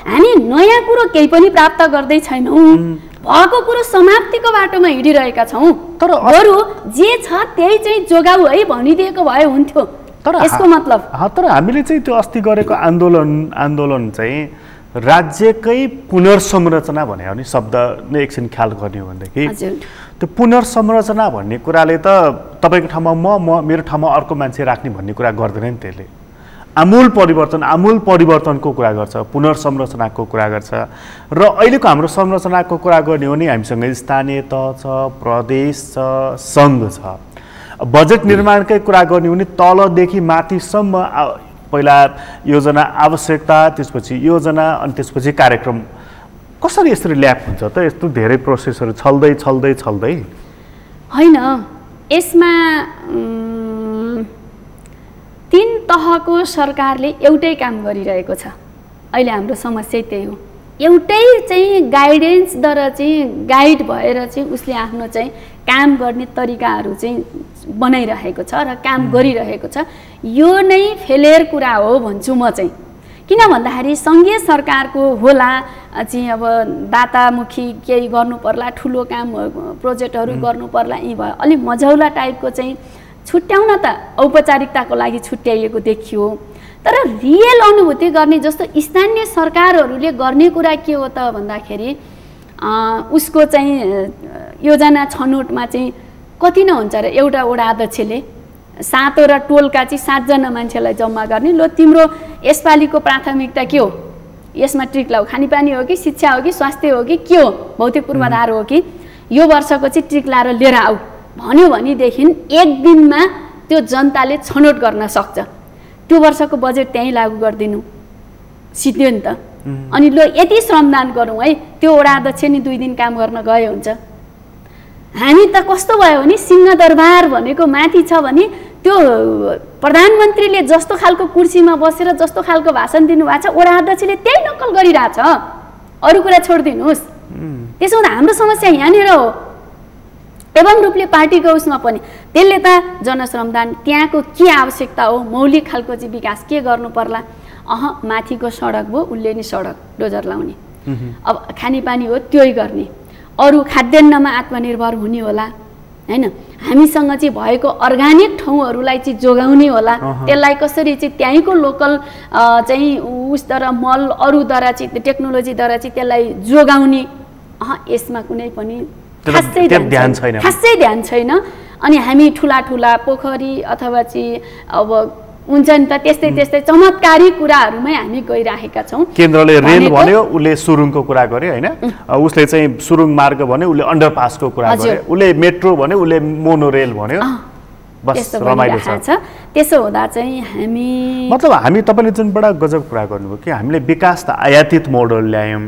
हामी नयाँ कुरो केही पनि प्राप्त गर्दै छैनौँ, भएको कुरो समाप्तिको बाटोमा हिँडिरहेका छौँ। तर अरू जे छ त्यही चाहिँ जोगाऊ है भनिदिएको भए हुन्थ्यो। तर यसको मतलब तर हामीले चाहिँ त्यो अस्ति गरेको आन्दोलन चाहिँ राज्यकै पुनर्संरचना भने हो नि शब्द नै एकछिन ख्याल गर्ने हो भनेदेखि त्यो पुनर्संरचना भन्ने कुराले त तपाईँको ठाउँमा म मेरो ठाउँमा अर्को मान्छे राख्ने भन्ने कुरा गर्दैन नि। त्यसले आमूल परिवर्तनको कुरा गर्छ, पुनर्संरचनाको कुरा गर्छ। र अहिलेको हाम्रो संरचनाको कुरा गर्ने हो नि हामीसँग स्थानीय तह छ, प्रदेश छ, सङ्घ छ। बजेट निर्माणकै कुरा गर्ने हो नि तलदेखि माथिसम्म पहिला योजना आवश्यकता, त्यसपछि योजना, अनि त्यसपछि कार्यक्रम कसरी यसरी ल्याप हुन्छ त? यस्तो धेरै प्रोसेसहरू छल्दै होइन। यसमा 3 तहको सरकारले एउटै काम गरिरहेको छ। अहिले हाम्रो समस्या त्यही हो। एउटै चाहिँ गाइडेन्सद्वारा चाहिँ गाइड भएर चाहिँ उसले आफ्नो चाहिँ काम गर्ने तरिकाहरू चाहिँ बनाइरहेको छ र काम गरिरहेको छ। यो नै फेलियर कुरा हो भन्छु म चाहिँ। किन भन्दाखेरि सङ्घीय सरकारको होला चाहिँ अब दातामुखी केही गर्नु पर्ला, ठुलो काम प्रोजेक्टहरू गर्नु पर्ला, यी भयो अलिक मझौला टाइपको चाहिँ छुट्याउन त औपचारिकताको लागि छुट्याइएको देखियो। तर रियल अनुभूति गर्ने जस्तो स्थानीय सरकारहरूले गर्ने कुरा के हो त भन्दाखेरि उसको चाहिँ योजना छनौटमा चाहिँ कति नै हुन्छ र एउटा वडा अध्यक्षले 7 र टोलका चाहिँ 7 जना मान्छेलाई जम्मा गर्ने। लो तिम्रो यसपालिको प्राथमिकता के हो? यसमा ट्रिक लाऊ, खानेपानी हो कि शिक्षा हो कि स्वास्थ्य हो कि के हो, भौतिक पूर्वाधार हो कि, यो वर्षको चाहिँ ट्रिक लाएर लिएर आऊ भन्यो भनेदेखि 1 दिनमा त्यो जनताले छनौट गर्न सक्छ। त्यो वर्षको बजेट त्यहीँ लागू गरिदिनु सिद्धियो नि त। अनि लो यति श्रमदान गरौँ है, त्यो वडा अध्यक्ष नि 2 दिन काम गर्न गए हुन्छ। हामी त कस्तो भयो भने सिंहदरबार भनेको माथि छ भने त्यो प्रधानमन्त्रीले जस्तो खालको कुर्सीमा बसेर जस्तो खालको भाषण दिनुभएको छ वडा अध्यक्षले त्यही नक्कल गरिरहेछ। अरू कुरा छोडिदिनुहोस्। त्यसो हुँदा हाम्रो समस्या यहाँनिर हो। एवं रूपले पार्टीको उसमा पनि त्यसले त जनश्रमदान त्यहाँको के आवश्यकता हो, मौलिक खालको चाहिँ विकास के गर्नु पर्ला, माथिको सडक भयो उसले नि सडक डोजर लाउने, अब खानेपानी हो त्यही गर्ने, अरू खाद्यान्नमा आत्मनिर्भर हुने होला हैन, हामीसँग चाहिँ भएको अर्गानिक ठाउँहरूलाई चाहिँ जोगाउने होला, त्यसलाई कसरी चाहिँ त्यहीँको लोकल चाहिँ उसद्वारा मल अरूद्वारा चाहिँ टेक्नोलोजीद्वारा चाहिँ त्यसलाई जोगाउने, यसमा कुनै पनि खासै ध्यान छैन। अनि हामी ठुला पोखरी अथवा चाहिँ अब हुन्छ नि त त्यस्तै चमत्कारी कुराहरूमै हामी गइराखेका छौँ। केन्द्रले रेल भन्यो, उसले सुरुङको कुरा गर्यो हैन, उसले चाहिँ सुरुङ मार्ग भन्यो, उसले अन्डरपासको कुरा गर्यो, उसले मेट्रो भन्यो, उसले मोनोरेल भन्यो, बस रमाइलो छ। त्यसो हुँदा चाहिँ हामी मतलब हामी तपाईँले जुन बडा गजब कुरा गर्नुभयो कि हामीले विकास त आयातित मोडल ल्यायौँ,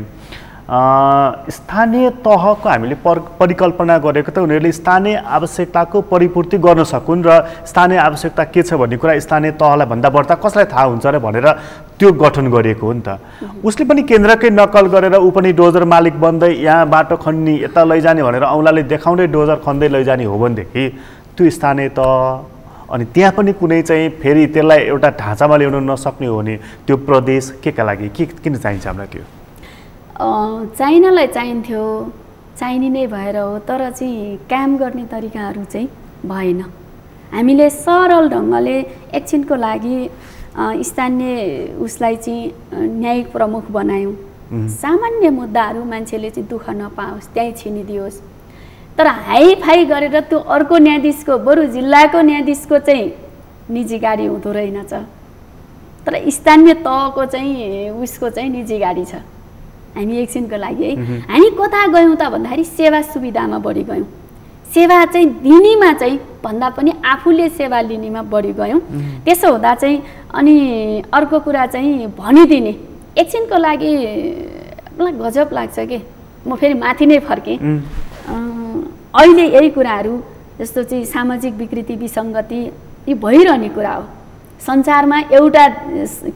स्थानीय तहको हामीले परिकल्पना गरेको त उनीहरूले स्थानीय आवश्यकताको परिपूर्ति गर्न सकुन् र स्थानीय आवश्यकता के छ भन्ने कुरा स्थानीय तहलाई भन्दा बढ्ता कसलाई थाहा हुन्छ र भनेर त्यो गठन गरिएको हो नि त। उसले पनि केन्द्रकै नक्कल गरेर ऊ पनि डोजर मालिक बन्दै यहाँ बाटो खन्ने यता लैजाने भनेर औँलाले देखाउँदै डोजर खन्दै लैजाने हो भनेदेखि त्यो स्थानीय तह अनि त्यहाँ पनि कुनै चाहिँ फेरि त्यसलाई एउटा ढाँचामा ल्याउन नसक्ने हो भने त्यो प्रदेश केका लागि किन चाहिन्छ हामीलाई? त्यो चाइनालाई चाहिन्थ्यो, चाहिने नै भएर हो, तर चाहिँ काम गर्ने तरिकाहरू चाहिँ भएन। हामीले सरल ढङ्गले एकछिनको लागि स्थानीय उसलाई चाहिँ न्यायिक प्रमुख बनायौँ, सामान्य मुद्दाहरू मान्छेले चाहिँ दुःख नपाओस् त्यहीँ छिनिदियोस्। तर हाइफाई गरेर त्यो अर्को न्यायाधीशको बरु जिल्लाको न्यायाधीशको चाहिँ निजी गाडी हुँदो रहेनछ, तर स्थानीय तहको चाहिँ उसको चाहिँ निजी गाडी छ। हामी एकछिनको लागि है हामी कता गयौँ त भन्दाखेरि सेवा सुविधामा बढी गयौँ, सेवा चाहिँ दिनेमा चाहिँ भन्दा पनि आफूले सेवा लिनेमा बढी गयौँ। त्यसो हुँदा चाहिँ अनि अर्को कुरा चाहिँ भनिदिने एकछिनको लागि मलाई गजब लाग्छ कि म फेरि माथि नै फर्केँ। अहिले यही कुराहरू जस्तो चाहिँ सामाजिक विकृति विसङ्गति यी भइरहने कुरा हो। संसारमा एउटा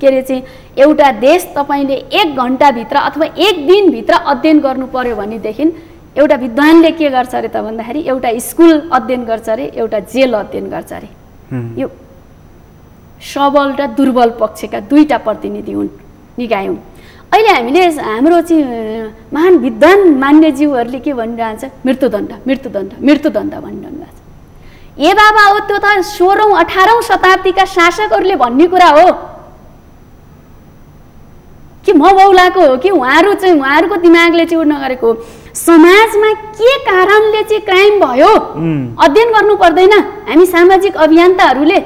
के अरे चाहिँ एउटा देश तपाईले 1 घण्टाभित्र अथवा 1 दिनभित्र अध्ययन गर्नु पर्यो भनेदेखि एउटा विद्वानले के गर्छ अरे त भन्दाखेरि एउटा स्कुल अध्ययन गर्छ अरे, एउटा जेल अध्ययन गर्छ अरे। यो सबल र दुर्बल पक्षका दुईटा प्रतिनिधि हुन्, निकाय हुन्। अहिले हामीले हाम्रो चाहिँ महान विद्वान मान्यज्यूहरूले के भनिरहन्छ, मृत्युदण्ड मृत्युदण्ड मृत्युदण्ड भनिरहनु भएको छ। ए बाबा हो, त्यो त 16औं 18औं शताब्दीका शासकहरूले भन्ने कुरा हो कि म बौलाको हो कि उहाँहरूको दिमागले चाहिँ नगरेको हो। समाजमा के कारणले चाहिँ क्राइम भयो अध्ययन गर्नु पर्दैन हामी सामाजिक अभियन्ताहरूले?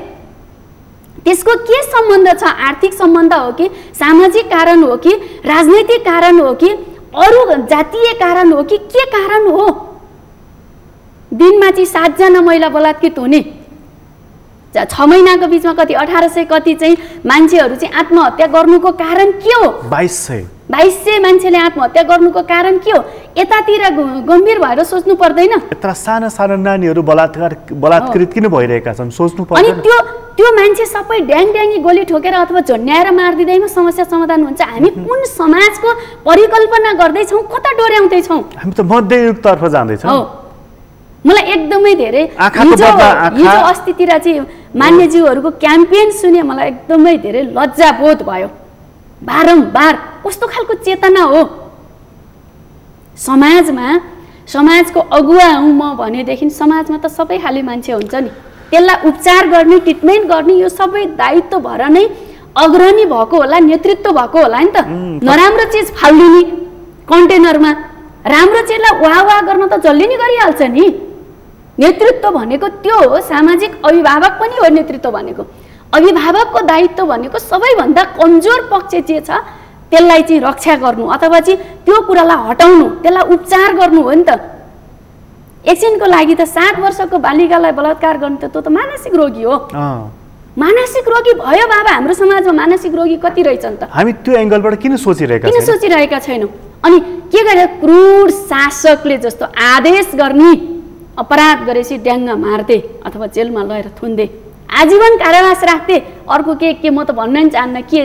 त्यसको के सम्बन्ध छ? आर्थिक सम्बन्ध हो कि सामाजिक कारण हो कि राजनैतिक कारण हो कि अरू जातीय कारण हो कि के कारण हो? दिनमा चाहिँ 7 जना महिला बलात्कृत हुने, 6 महिनाको बिचमा कति 1800 कति चाहिँ मान्छेहरू चाहिँ आत्महत्या गर्नुको कारण के हो? 2200 मान्छेले आत्महत्या गर्नुको कारण के हो? यतातिर गम्भीर भएर सोच्नु पर्दैन? यत्र साना साना नानीहरू बलात्कृत किन भइरहेका छन् सोच्नु पर्दैन? अनि त्यो मान्छे सबै ड्याङड्याङी गोली ठोकेर अथवा झन्याएर मारिदिँदैमा समस्या समाधान हुन्छ? हामी कुन समाजको परिकल्पना गर्दैछौँ, कता डोर्याउँदैछौँ? हामी त मध्ययुगतर्फ जाँदैछौँ। मलाई एकदमै धेरै हिजो अस्तितिर चाहिँ मान्यज्यूहरूको क्याम्पेन सुने मलाई एकदमै धेरै लज्जाबोध भयो। बारम्बार कस्तो खालको चेतना हो? समाजको अगुवा हुँ म भनेदेखि समाजमा त सबै खाले मान्छे हुन्छ नि, त्यसलाई उपचार गर्ने ट्रिटमेन्ट गर्ने यो सबै दायित्व भएर नै अग्रणी भएको होला, नेतृत्व भएको होला नि त। नराम्रो चिज फालिदिने कन्टेनरमा, राम्रो चिजलाई वाह गर्न त जसले नि गरिहाल्छ नि। नेतृत्व भनेको त्यो हो, सामाजिक अभिभावक पनि हो नेतृत्व भनेको। अभिभावकको दायित्व भनेको सबैभन्दा कमजोर पक्ष जे छ त्यसलाई चाहिँ रक्षा गर्नु अथवा चाहिँ त्यो कुरालाई हटाउनु, त्यसलाई उपचार गर्नु हो नि त। एकछिनको लागि त 7 वर्षको बालिकालाई बलात्कार गर्नु त त्यो त मानसिक रोगी हो। मानसिक रोगी भयो बाबा, हाम्रो समाजमा मानसिक रोगी कति रहेछन् त? हामी त्यो एंगलबाट किन सोचिरहेका छैनौँ? अनि के गरे क्रूर शासकले जस्तो आदेश गर्ने, अपराध गरेपछि ड्याङ्ग मार्थे अथवा जेलमा लगेर थुन्दे, आजीवन कारावास राख्थे। अर्को के म त भन्न नि चाहन्न, के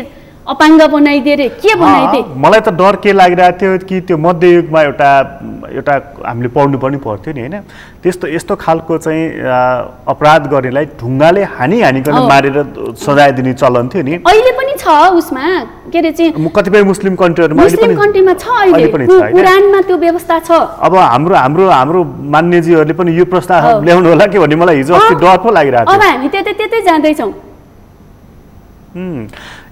अपाङ्ग बनाइदिए रे, के बनाइदिए? मलाई त डर के लागिरहेको थियो कि त्यो मध्ययुगमा एउटा हामीले पढ्नु पनि पर्थ्यो नि, होइन? यस्तो खालको चाहिँ अपराध गर्नेलाई ढुङ्गाले हानिकन मारेर सजाय दिने चलन थियो नि। अहिले पनि छ उसमा, के अरे चाहिँ कतिपय मुस्लिम कन्ट्रीहरूमा छ, अहिले कुरानमा त्यो व्यवस्था छ। अब हाम्रो मान्यजीहरूले पनि यो प्रस्ताव ल्याउनु होला कि भन्ने मलाई हिजो अस्ति डर पो लागिरहेको थियो। अब हामी त्यतै जाँदैछौँ।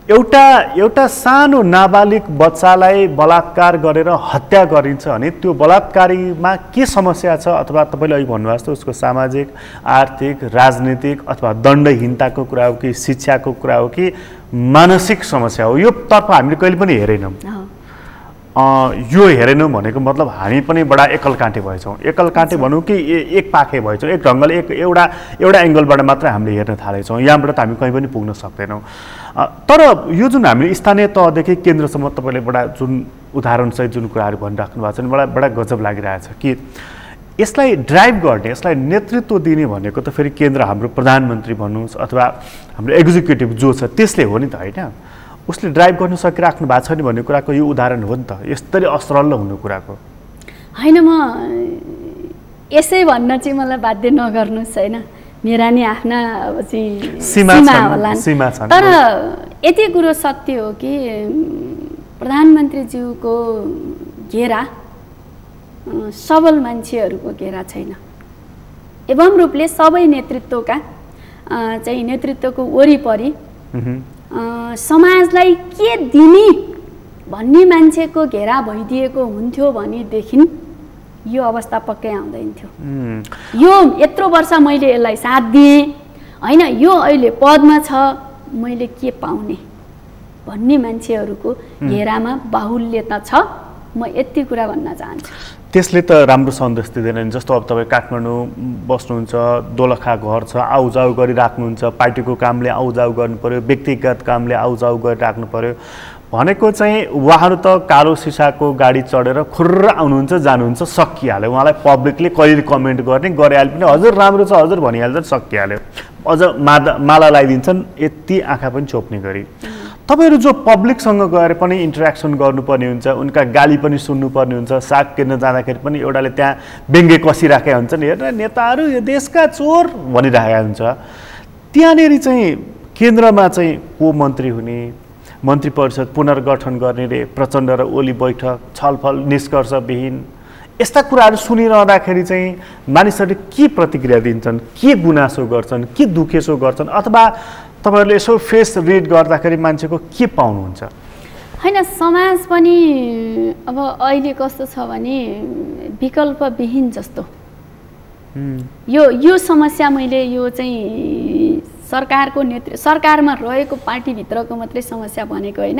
एउटा सानो नाबालिग बच्चालाई बलात्कार गरेर हत्या गरिन्छ भने त्यो बलात्कारीमा के समस्या छ? अथवा तपाईँले अघि भन्नुभएको जस्तो उसको सामाजिक, आर्थिक, राजनीतिक अथवा दण्डहीनताको कुरा हो कि शिक्षाको कुरा हो कि मानसिक समस्या हो? यो तर्फ हामीले कहिले पनि हेरेनौँ। यो हेरेनौँ भनेको मतलब हामी पनि बडा एकलकाँटे भएछौँ। एकलकाँटे भनौँ कि एक पाखे भएछौँ, एक ढङ्गले एउटा एङ्गलबाट मात्र हामीले हेर्न थालेछौँ। यहाँबाट त हामी कहीँ पनि पुग्न सक्दैनौँ। तर यो जुन हामीले स्थानीय तहदेखि केन्द्रसम्म तपाईँले बडा जुन उदाहरणसहित जुन कुराहरू भनिराख्नु भएको छ नि, मलाई बडा गजब लागिरहेछ कि यसलाई ड्राइभ गर्ने, यसलाई नेतृत्व दिने भनेको त फेरि केन्द्र हाम्रो प्रधानमन्त्री भन्नुहोस् अथवा हाम्रो एक्जिक्युटिभ जो छ त्यसले हो नि त, होइन? उसले ड्राइभ गर्न सकिराख्नु भएको छ नि भन्ने कुराको यो उदाहरण हो नि त, यसरी असरल हुनु कुराको। होइन, म यसै भन्न चाहिँ मलाई बाध्य नगर्नुहोस्, होइन? मेरा नि आफ्ना चाहिँ सीमा होला। तर यति कुरो सत्य हो कि प्रधानमन्त्रीज्यूको घेरा सबल मान्छेहरूको घेरा छैन। एवं रूपले सबै नेतृत्वको वरिपरि समाजलाई के दिने भन्ने मान्छेको घेरा भइदिएको हुन्थ्यो भनेदेखि यो अवस्था पक्कै आउँदैन थियो। यो यत्रो वर्ष मैले यसलाई साथ दिएँ, होइन? यो अहिले पदमा छ, मैले के पाउने भन्ने मान्छेहरूको घेरामा बाहुल्यता छ। म यति कुरा भन्न चाहन्छु। त्यसले त राम्रो सन्देश दिँदैन। जस्तो अब तपाईँ काठमाडौँ बस्नुहुन्छ, दोलखा घर छ, आउजाउ गरिराख्नुहुन्छ, पार्टीको कामले आउजाउ गर्नु पर्यो, व्यक्तिगत कामले आउजाउ गरिराख्नु पर्यो भनेको चाहिँ उहाँहरू त कालो सिसाको गाडी चढेर खुर्र आउनुहुन्छ जानुहुन्छ सकिहाल्यो। उहाँलाई पब्लिकले कहिले कमेन्ट गर्ने गरिहाल्यो पनि हजुर राम्रो छ हजुर भनिहाल्छ सकिहाल्यो। अझ माला लगाइदिन्छन् यति आँखा पनि चोप्ने गरी। तपाईँहरू जो पब्लिकसँग गएर पनि इन्टरेक्सन गर्नुपर्ने हुन्छ, उनका गाली पनि सुन्नुपर्ने हुन्छ, साग किन्न जाँदाखेरि पनि एउटाले त्यहाँ व्यङ्ग्य कसिराखेका हुन्छन्, हेर नेताहरू यो देशका चोर भनिराखेका हुन्छ। त्यहाँनिर चाहिँ केन्द्रमा चाहिँ को मन्त्री हुने, मन्त्री परिषद पुनर्गठन गर्ने रे प्रचण्ड र ओली बैठक छलफल निष्कर्षविहीन यस्ता कुराहरू सुनिरहँदाखेरि चाहिँ मानिसहरूले के प्रतिक्रिया दिन्छन्, के गुनासो गर्छन्, के दुखेसो गर्छन्, अथवा तपाईँहरूले यसो फेस रिड गर्दाखेरि मान्छेको के पाउनुहुन्छ? होइन, समाज पनि अब अहिले कस्तो छ भने विकल्पविहीन जस्तो। यो समस्या मैले यो चाहिँ सरकारमा रहेको पार्टीभित्रको मात्रै समस्या भनेको होइन,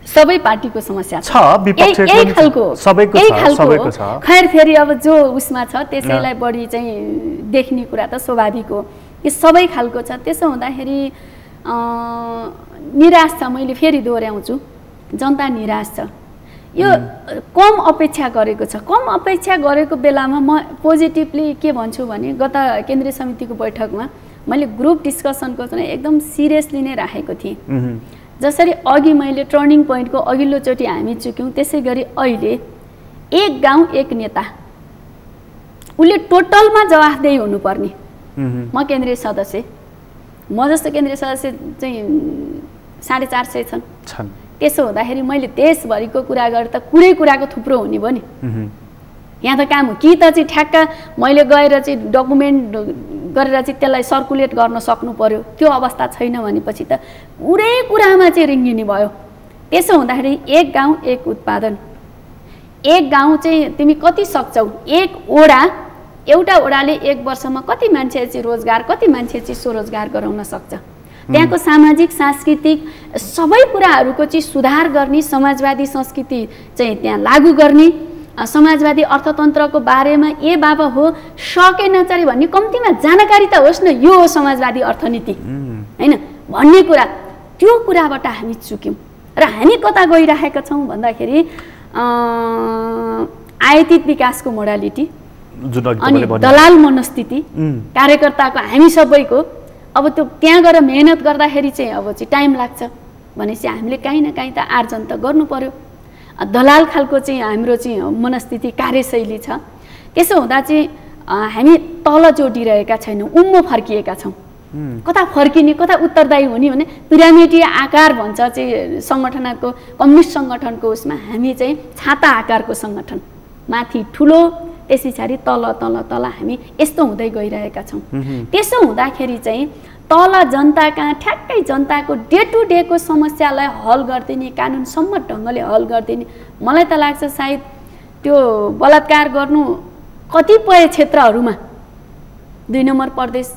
सबै पार्टीको समस्या छ। यही खालको खैर फेरि अब जो उसमा छ त्यसैलाई बढी चाहिँ देख्ने कुरा त स्वाभाविक हो। यो सबै खालको छ। त्यसो हुँदाखेरि निराश छ। मैले फेरि दोहोऱ्याउँछु, जनता निराश छ। यो कम अपेक्षा गरेको छ। कम अपेक्षा गरेको बेलामा म पोजिटिभली के भन्छु भने गत केन्द्रीय समितिको बैठकमा मैले ग्रुप डिस्कसनको चाहिँ एकदम सिरियसली नै राखेको थिएँ। जसरी अघि मैले टर्निङ पोइन्टको अघिल्लोचोटि हामी चुक्यौँ, त्यसै गरी अहिले एक गाउँ एक नेता उसले टोटलमा जवाफदेही हुनुपर्ने। म केन्द्रीय सदस्य, म जस्तो केन्द्रीय सदस्य चाहिँ 450 छन्। त्यसो हुँदाखेरि मैले देशभरिको कुरा गरेर त कुनै कुराको थुप्रो हुने भयो नि। यहाँ त काम हो कि त चाहिँ ठ्याक्क मैले गएर चाहिँ डकुमेन्ट गरेर चाहिँ त्यसलाई सर्कुलेट गर्न सक्नु पर्यो, त्यो अवस्था छैन भनेपछि त पुरै कुरामा चाहिँ रिङ्गिने भयो। त्यसो हुँदाखेरि एक गाउँ एक उत्पादन, एक गाउँ चाहिँ तिमी कति सक्छौ, एक ओडा एउटा ओडाले एक वर्षमा कति मान्छे चाहिँ रोजगार, कति मान्छे चाहिँ स्वरोजगार गराउन सक्छ। त्यहाँको सामाजिक सांस्कृतिक सबै कुराहरूको चाहिँ सुधार गर्ने, समाजवादी संस्कृति चाहिँ त्यहाँ लागू गर्ने, समाजवादी अर्थतन्त्रको बारेमा ए बाबा हो सकेन चाहिँ भन्ने कम्तीमा जानकारी त होस् न, यो हो समाजवादी अर्थनीति हैन भन्ने कुरा। त्यो कुराबाट हामी चुक्यौँ र हामी कता गइरहेका छौँ भन्दाखेरि आयातित विकासको मोडालिटी अनि दलाल मनस्थिति कार्यकर्ताको हामी सबैको। अब त्यो त्यहाँ गएर मेहनत गर्दाखेरि चाहिँ अब चाहिँ टाइम लाग्छ भनेपछि हामीले काहीँ न काहीँ त आर्जन त गर्नु पर्यो। दलाल खालको चाहिँ हाम्रो चाहिँ मनस्थिति कार्यशैली छ। त्यसो हुँदा चाहिँ हामी तल जोडिरहेका छैनौँ, उम्मो फर्किएका छौँ। कता फर्किने, कता उत्तरदायी हुने भने पिरामिडीय आकार भन्छ चाहिँ सङ्गठनको, कम्युनिस्ट सङ्गठनको उसमा हामी चाहिँ छाता आकारको सङ्गठन, माथि ठुलो त्यस पछाडि तल तल तल हामी यस्तो हुँदै गइरहेका छौँ। त्यसो हुँदाखेरि चाहिँ तल जनता कहाँ ठ्याक्कै जनताको डे टु डेको समस्यालाई हल गरिदिने, कानुन सम्मत ढङ्गले हल गरिदिने, मलाई त लाग्छ सायद त्यो बलात्कार गर्नु कतिपय क्षेत्रहरूमा 2 नम्बर प्रदेश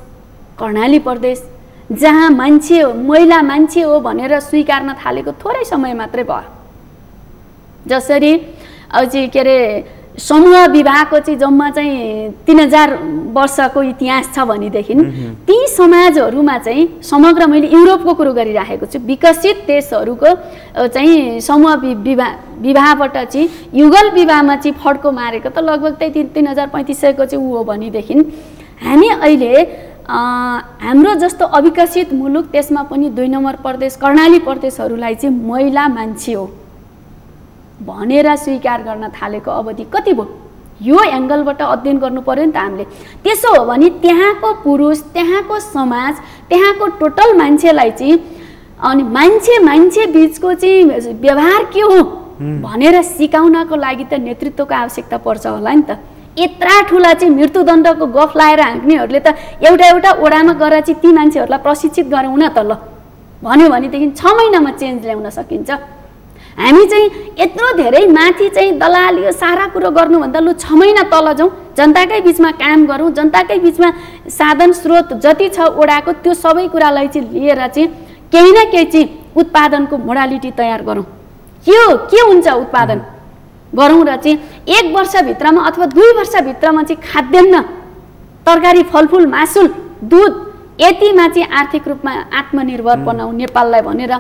कर्णाली प्रदेश जहाँ मान्छे महिला मान्छे हो भनेर स्वीकार्न थालेको थोरै समय मात्रै भयो। जसरी अझै के अरे समूह विवाहको चाहिँ जम्मा चाहिँ 3000 वर्षको इतिहास छ भनेदेखि ती समाजहरूमा चाहिँ समग्र, मैले युरोपको कुरो गरिराखेको छु, विकसित देशहरूको चाहिँ समूह विवाहबाट चाहिँ युगल विवाहमा चाहिँ फड्को मारेको त लगभग त्यही 3000-3500 को चाहिँ ऊ हो भनेदेखि हामी अहिले हाम्रो जस्तो अविकसित मुलुक त्यसमा पनि 2 नम्बर प्रदेश कर्णाली प्रदेशहरूलाई चाहिँ महिला मान्छे हो भनेर स्वीकार गर्न थालेको अवधि कति भयो? यो एङ्गलबाट अध्ययन गर्नु पर्यो नि त हामीले। त्यसो हो भने त्यहाँको पुरुष, त्यहाँको समाज, त्यहाँको टोटल मान्छेलाई चाहिँ अनि मान्छे बिचको चाहिँ व्यवहार के हो भनेर सिकाउनको लागि त नेतृत्वको आवश्यकता पर्छ होला नि त। यत्रा ठुला चाहिँ मृत्युदण्डको गफ लाएर हाँक्नेहरूले त एउटा ओडामा गएर चाहिँ ती मान्छेहरूलाई प्रशिक्षित गराउन त ल भन्यो भनेदेखि 6 महिनामा चेन्ज ल्याउन सकिन्छ। हामी चाहिँ यत्रो धेरै माथि चाहिँ दलाल यो सारा कुरो गर्नुभन्दा लु 6 महिना तल जाउँ, जनताकै बिचमा काम गरौँ, जनताकै बिचमा साधन स्रोत जति छ ओडाको त्यो सबै कुरालाई चाहिँ लिएर चाहिँ केही न केही चाहिँ उत्पादनको मोडालिटी तयार गरौँ। के हुन्छ उत्पादन गरौँ र चाहिँ 1 वर्षभित्रमा अथवा 2 वर्षभित्रमा चाहिँ खाद्यान्न तरकारी फलफुल मासुल दुध यतिमा चाहिँ आर्थिक रूपमा आत्मनिर्भर बनाऊ नेपाललाई भनेर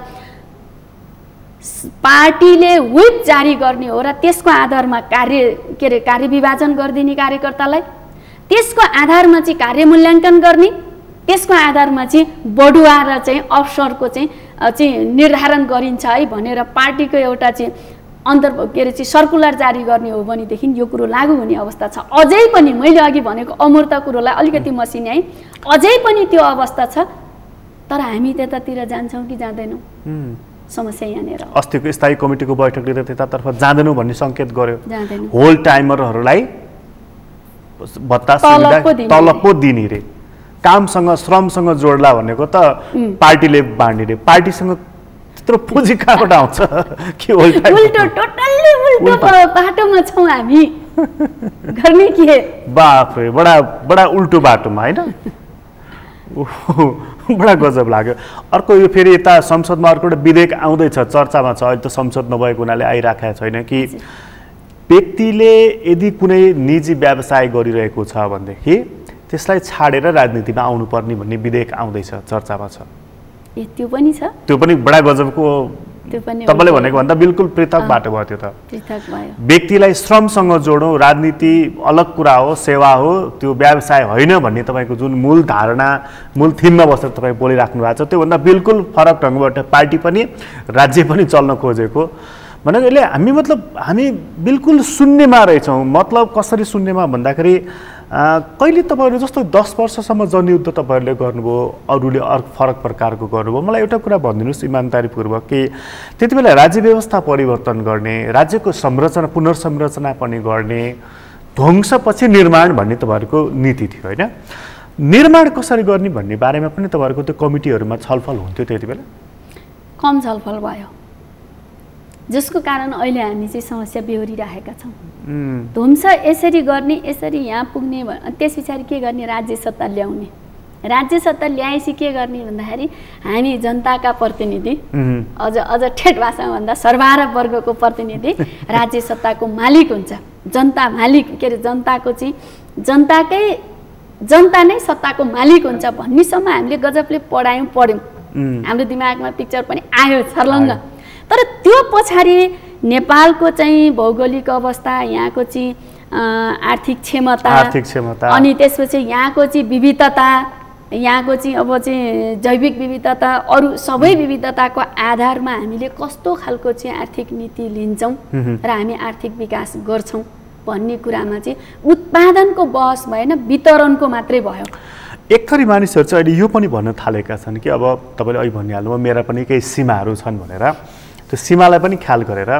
पार्टीले व्हिप जारी गर्ने हो र त्यसको आधारमा कार्यविभाजन गरिदिने कार्यकर्तालाई, त्यसको आधारमा चाहिँ कार्य-मूल्याङ्कन गर्ने, त्यसको आधारमा चाहिँ बढुवा र चाहिँ अवसरको चाहिँ निर्धारण गरिन्छ है भनेर पार्टीको एउटा चाहिँ सर्कुलर जारी गर्ने हो भनेदेखि यो कुरो लागू हुने अवस्था छ। अझै पनि मैले अघि भनेको अमूर्त कुरोलाई अलिकति मसिने है, अझै पनि त्यो अवस्था छ। तर हामी त्यतातिर जान्छौँ कि जाँदैनौँ, समस्या यहाँनिर। अस्तिको स्थायी कमिटीको बैठकले त त्यतातर्फ जाँदैनौँ भन्ने सङ्केत गर्यो। जाँदैनौँ, होल टाइमरहरूलाई भत्ता तलब पो दिने रे, कामसँग श्रमसँग जोड्ला भनेको त पार्टीले बाँड्ने रे। पार्टीसँग त्यत्रो पुँजी कहाँबाट आउँछ कि उल्टो टोटल्ली उल्टो बाटोमा छौँ हामी, गर्ने के? बाफ्रे, बडा उल्टो बाटोमा होइन। बडा गजब लाग्यो। अर्को यो फेरि यता संसदमा अर्को एउटा विधेयक आउँदैछ, चर्चामा छ, अहिले त संसद नभएको हुनाले आइराखेको छैन कि व्यक्तिले यदि कुनै निजी व्यवसाय गरिरहेको छ भनेदेखि त्यसलाई छाडेर राजनीतिमा आउनुपर्ने भन्ने विधेयक आउँदैछ, चर्चामा छ। त्यो पनि छ, त्यो पनि बडा गजबको। तपाईँले भनेको भन्दा बिल्कुल पृथक बाटो भयो त्यो त। पृथक भयो। व्यक्तिलाई श्रमसँग जोडौँ, राजनीति अलग कुरा हो, सेवा हो, त्यो व्यवसाय होइन भन्ने तपाईँको जुन मूल धारणा, मूल थिममा बसेर तपाईँ बोलिराख्नु भएको छ, त्योभन्दा बिल्कुल फरक ढङ्गबाट पार्टी पनि राज्य पनि चल्न खोजेको भनेको यसले हामी बिल्कुल शून्यमा रहेछौँ। मतलब कसरी शून्यमा भन्दाखेरि कहिले तपाईँहरू जस्तो 10 वर्षसम्म जनयुद्ध तपाईँहरूले गर्नुभयो, अरूले फरक प्रकारको गर्नुभयो। मलाई एउटा कुरा भनिदिनुहोस् इमान्दारीपूर्वक कि त्यति बेला राज्य व्यवस्था परिवर्तन गर्ने, राज्यको संरचना पुनर्संरचना पनि गर्ने, ध्वंसपछि निर्माण भन्ने तपाईँहरूको नीति थियो होइन? निर्माण कसरी गर्ने भन्ने बारेमा पनि तपाईँहरूको त्यो कमिटीहरूमा छलफल हुन्थ्यो त्यति बेला? कम छलफल भयो, जसको कारण अहिले हामी चाहिँ समस्या बेहोरिरहेका छौँ। ध्वंस यसरी गर्ने, यसरी यहाँ पुग्ने, त्यस पछाडि के गर्ने? राज्य सत्ता ल्याउने। राज्य सत्ता ल्याएपछि के गर्ने भन्दाखेरि हामी जनताका प्रतिनिधि, अझ ठेट भाषामा भन्दा सर्वहारा वर्गको प्रतिनिधि राज्य सत्ताको मालिक हुन्छ। जनता मालिक जनताको चाहिँ जनता नै सत्ताको मालिक हुन्छ भन्नेसम्म हामीले गजबले पढ्यौँ। हाम्रो दिमागमा पिक्चर पनि आयो छर्लङ्ग। तर त्यो पछाडि नेपालको चाहिँ भौगोलिक अवस्था, यहाँको चाहिँ आर्थिक क्षमता, अनि त्यसपछि यहाँको चाहिँ विविधता, यहाँको चाहिँ अब चाहिँ जैविक विविधता, अरू सबै विविधताको आधारमा हामीले कस्तो खालको चाहिँ आर्थिक नीति लिन्छौँ र हामी आर्थिक विकास गर्छौँ भन्ने कुरामा चाहिँ उत्पादनको बहस भएन, वितरणको मात्रै भयो। एक थरी मानिसहरू चाहिँ अहिले यो पनि भन्न थालेका छन् कि अब तपाईँले अहिले भनिहाल्नुभयो मेरा पनि केही सीमाहरू छन् भनेर। त्यो सीमालाई पनि ख्याल गरेर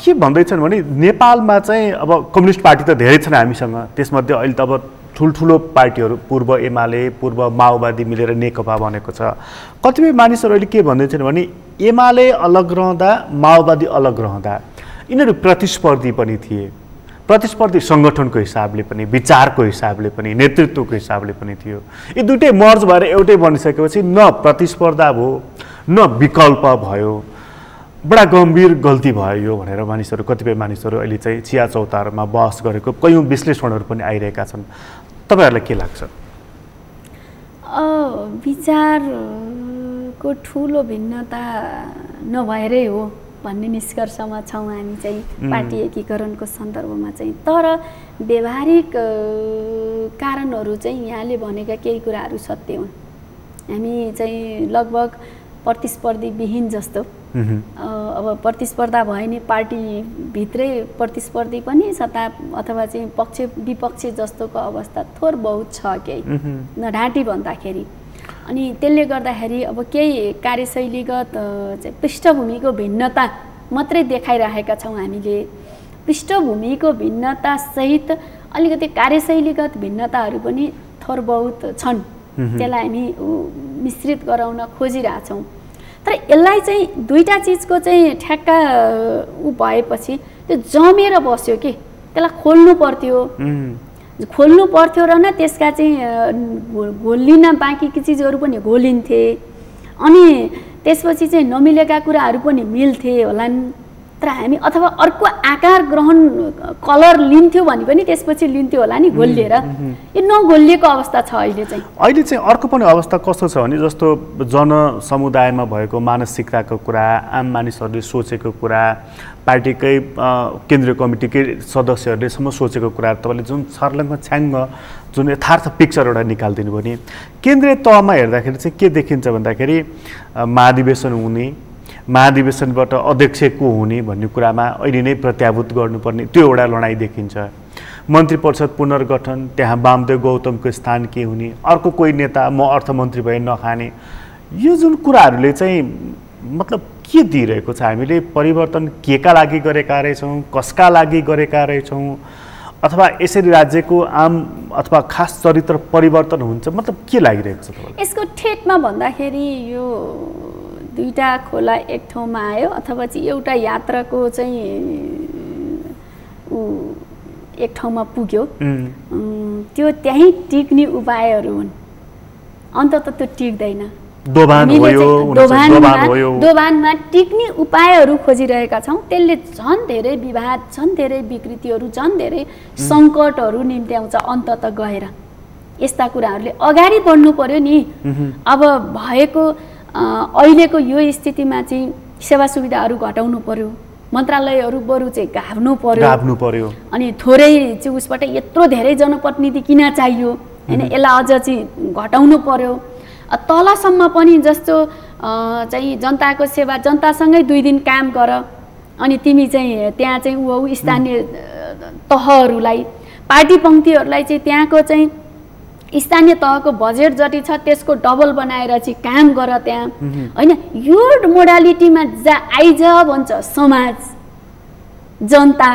के भन्दैछन् भने नेपालमा चाहिँ अब कम्युनिस्ट पार्टी त धेरै छन् हामीसँग, त्यसमध्ये अहिले त अब ठुल्ठुलो पार्टीहरू पूर्व एमाले, पूर्व माओवादी मिलेर नेकपा बनेको छ। कतिपय मानिसहरू अहिले के भन्दैछन् भने एमाले अलग रहँदा, माओवादी अलग रहँदा यिनीहरू प्रतिस्पर्धी पनि थिए, प्रतिस्पर्धी सङ्गठनको हिसाबले पनि, विचारको हिसाबले पनि, नेतृत्वको हिसाबले पनि थियो। यी दुइटै मर्ज भएर एउटै बनिसकेपछि न प्रतिस्पर्धा भयो न विकल्प भयो। बडा गम्भीर गल्ती भयो यो भनेर मानिसहरू, कतिपय मानिसहरू अहिले चाहिँ चिया चौतारमा बहस गरेको कयौँ विश्लेषणहरू पनि आइरहेका छन्। तपाईँहरूलाई के लाग्छ? विचारको ठुलो भिन्नता नभएरै हो भन्ने निष्कर्षमा छौँ हामी चाहिँ पार्टी एकीकरणको सन्दर्भमा चाहिँ। तर व्यवहारिक कारणहरू चाहिँ यहाँले भनेका केही कुराहरू सत्य हुन्। हामी चाहिँ लगभग प्रतिस्पर्धी विहीन जस्तो, अब प्रतिस्पर्धा भयो नि पार्टीभित्रै प्रतिस्पर्धी पनि सत्ता अथवा चाहिँ पक्ष विपक्ष जस्तोको अवस्था थोर बहुत छ केही नढाँटी भन्दाखेरि। अनि त्यसले गर्दाखेरि अब केही कार्यशैलीगत चाहिँ पृष्ठभूमिको भिन्नता मात्रै देखाइरहेका छौँ हामीले। पृष्ठभूमिको भिन्नतासहित अलिकति कार्यशैलीगत भिन्नताहरू पनि थोर बहुत छन्, त्यसलाई हामी मिश्रित गराउन खोजिरहेछौँ। तर यसलाई चाहिँ दुईटा चिजको चाहिँ ठ्याक्का भएपछि त्यो जमेर बस्यो कि त्यसलाई खोल्नु पर्थ्यो र न त्यसका चाहिँ घोलिन बाँकी चिजहरू पनि घोलिन्थे। अनि त्यसपछि चाहिँ नमिलेका कुराहरू पनि मिल्थे होलान्। तर हामी अथवा अर्को आकार ग्रहण कलर लिन्थ्यो भने पनि त्यसपछि लिन्थ्यो होला नि घोलिएर। यो नघोलिएको अवस्था छ अहिले चाहिँ। अहिले चाहिँ अर्को पनि अवस्था कस्तो छ भने जस्तो जनसमुदायमा भएको मानसिकताको कुरा, आम मानिसहरूले सोचेको कुरा, पार्टीकै केन्द्रीय कमिटीकै सदस्यहरूलेसम्म सोचेको कुरा तपाईँले जुन छर्लङ्ग छ्याङ्ग जुन यथार्थ पिक्चर एउटा निकालिदिनु भने केन्द्रीय तहमा हेर्दाखेरि चाहिँ के देखिन्छ भन्दाखेरि महाधिवेशन हुने, महाधिवेशनबाट अध्यक्ष को हुने भन्ने कुरामा अहिले नै प्रत्याभूत गर्नुपर्ने त्यो एउटा लडाइँ देखिन्छ। मन्त्री परिषद पुनर्गठन, त्यहाँ वामदेव गौतमको स्थान के हुने, अर्को कोही नेता म अर्थमन्त्री भए नखाने, यो जुन कुराहरूले चाहिँ मतलब के दिइरहेको छ? हामीले परिवर्तन केका लागि गरेका रहेछौँ, कसका लागि गरेका रहेछौँ, अथवा यसरी राज्यको आम अथवा खास चरित्र परिवर्तन हुन्छ, मतलब के लागिरहेको छ तपाईँलाई? यसको ठेटमा भन्दाखेरि यो दुईटा खोला एक ठाउँमा आयो अथवा चाहिँ एउटा यात्राको चाहिँ एक ठाउँमा पुग्यो, त्यो त्यहीँ टिक्ने उपायहरू हुन्। अन्तत त्यो टिक्दैन। दोभानमा टिक्ने उपायहरू खोजिरहेका छौँ। त्यसले झन् धेरै विवाद, झन् धेरै विकृतिहरू, झन् धेरै सङ्कटहरू निम्त्याउँछ अन्तत गएर। यस्ता कुराहरूले अगाडि बढ्नु पर्यो नि। अब भएको अहिलेको यो स्थितिमा चाहिँ सेवा सुविधाहरू घटाउनु पर्यो, मन्त्रालयहरू बरु चाहिँ गाभ्नु पर्यो, अनि थोरै चाहिँ उसबाट यत्रो धेरै जनप्रतिनिधि किन चाहियो होइन, यसलाई अझ चाहिँ घटाउनु पर्यो। तलसम्म पनि जस्तो चाहिँ जनताको सेवा, जनतासँगै 2 दिन काम गर, अनि तिमी चाहिँ त्यहाँ चाहिँ स्थानीय तहहरूलाई, पार्टी पङ्क्तिहरूलाई चाहिँ त्यहाँको चाहिँ स्थानीय तहको बजेट जति छ त्यसको डबल बनाएर चाहिँ काम गर त्यहाँ होइन। यो मोडालिटीमा आइज भन्छ समाज, जनता।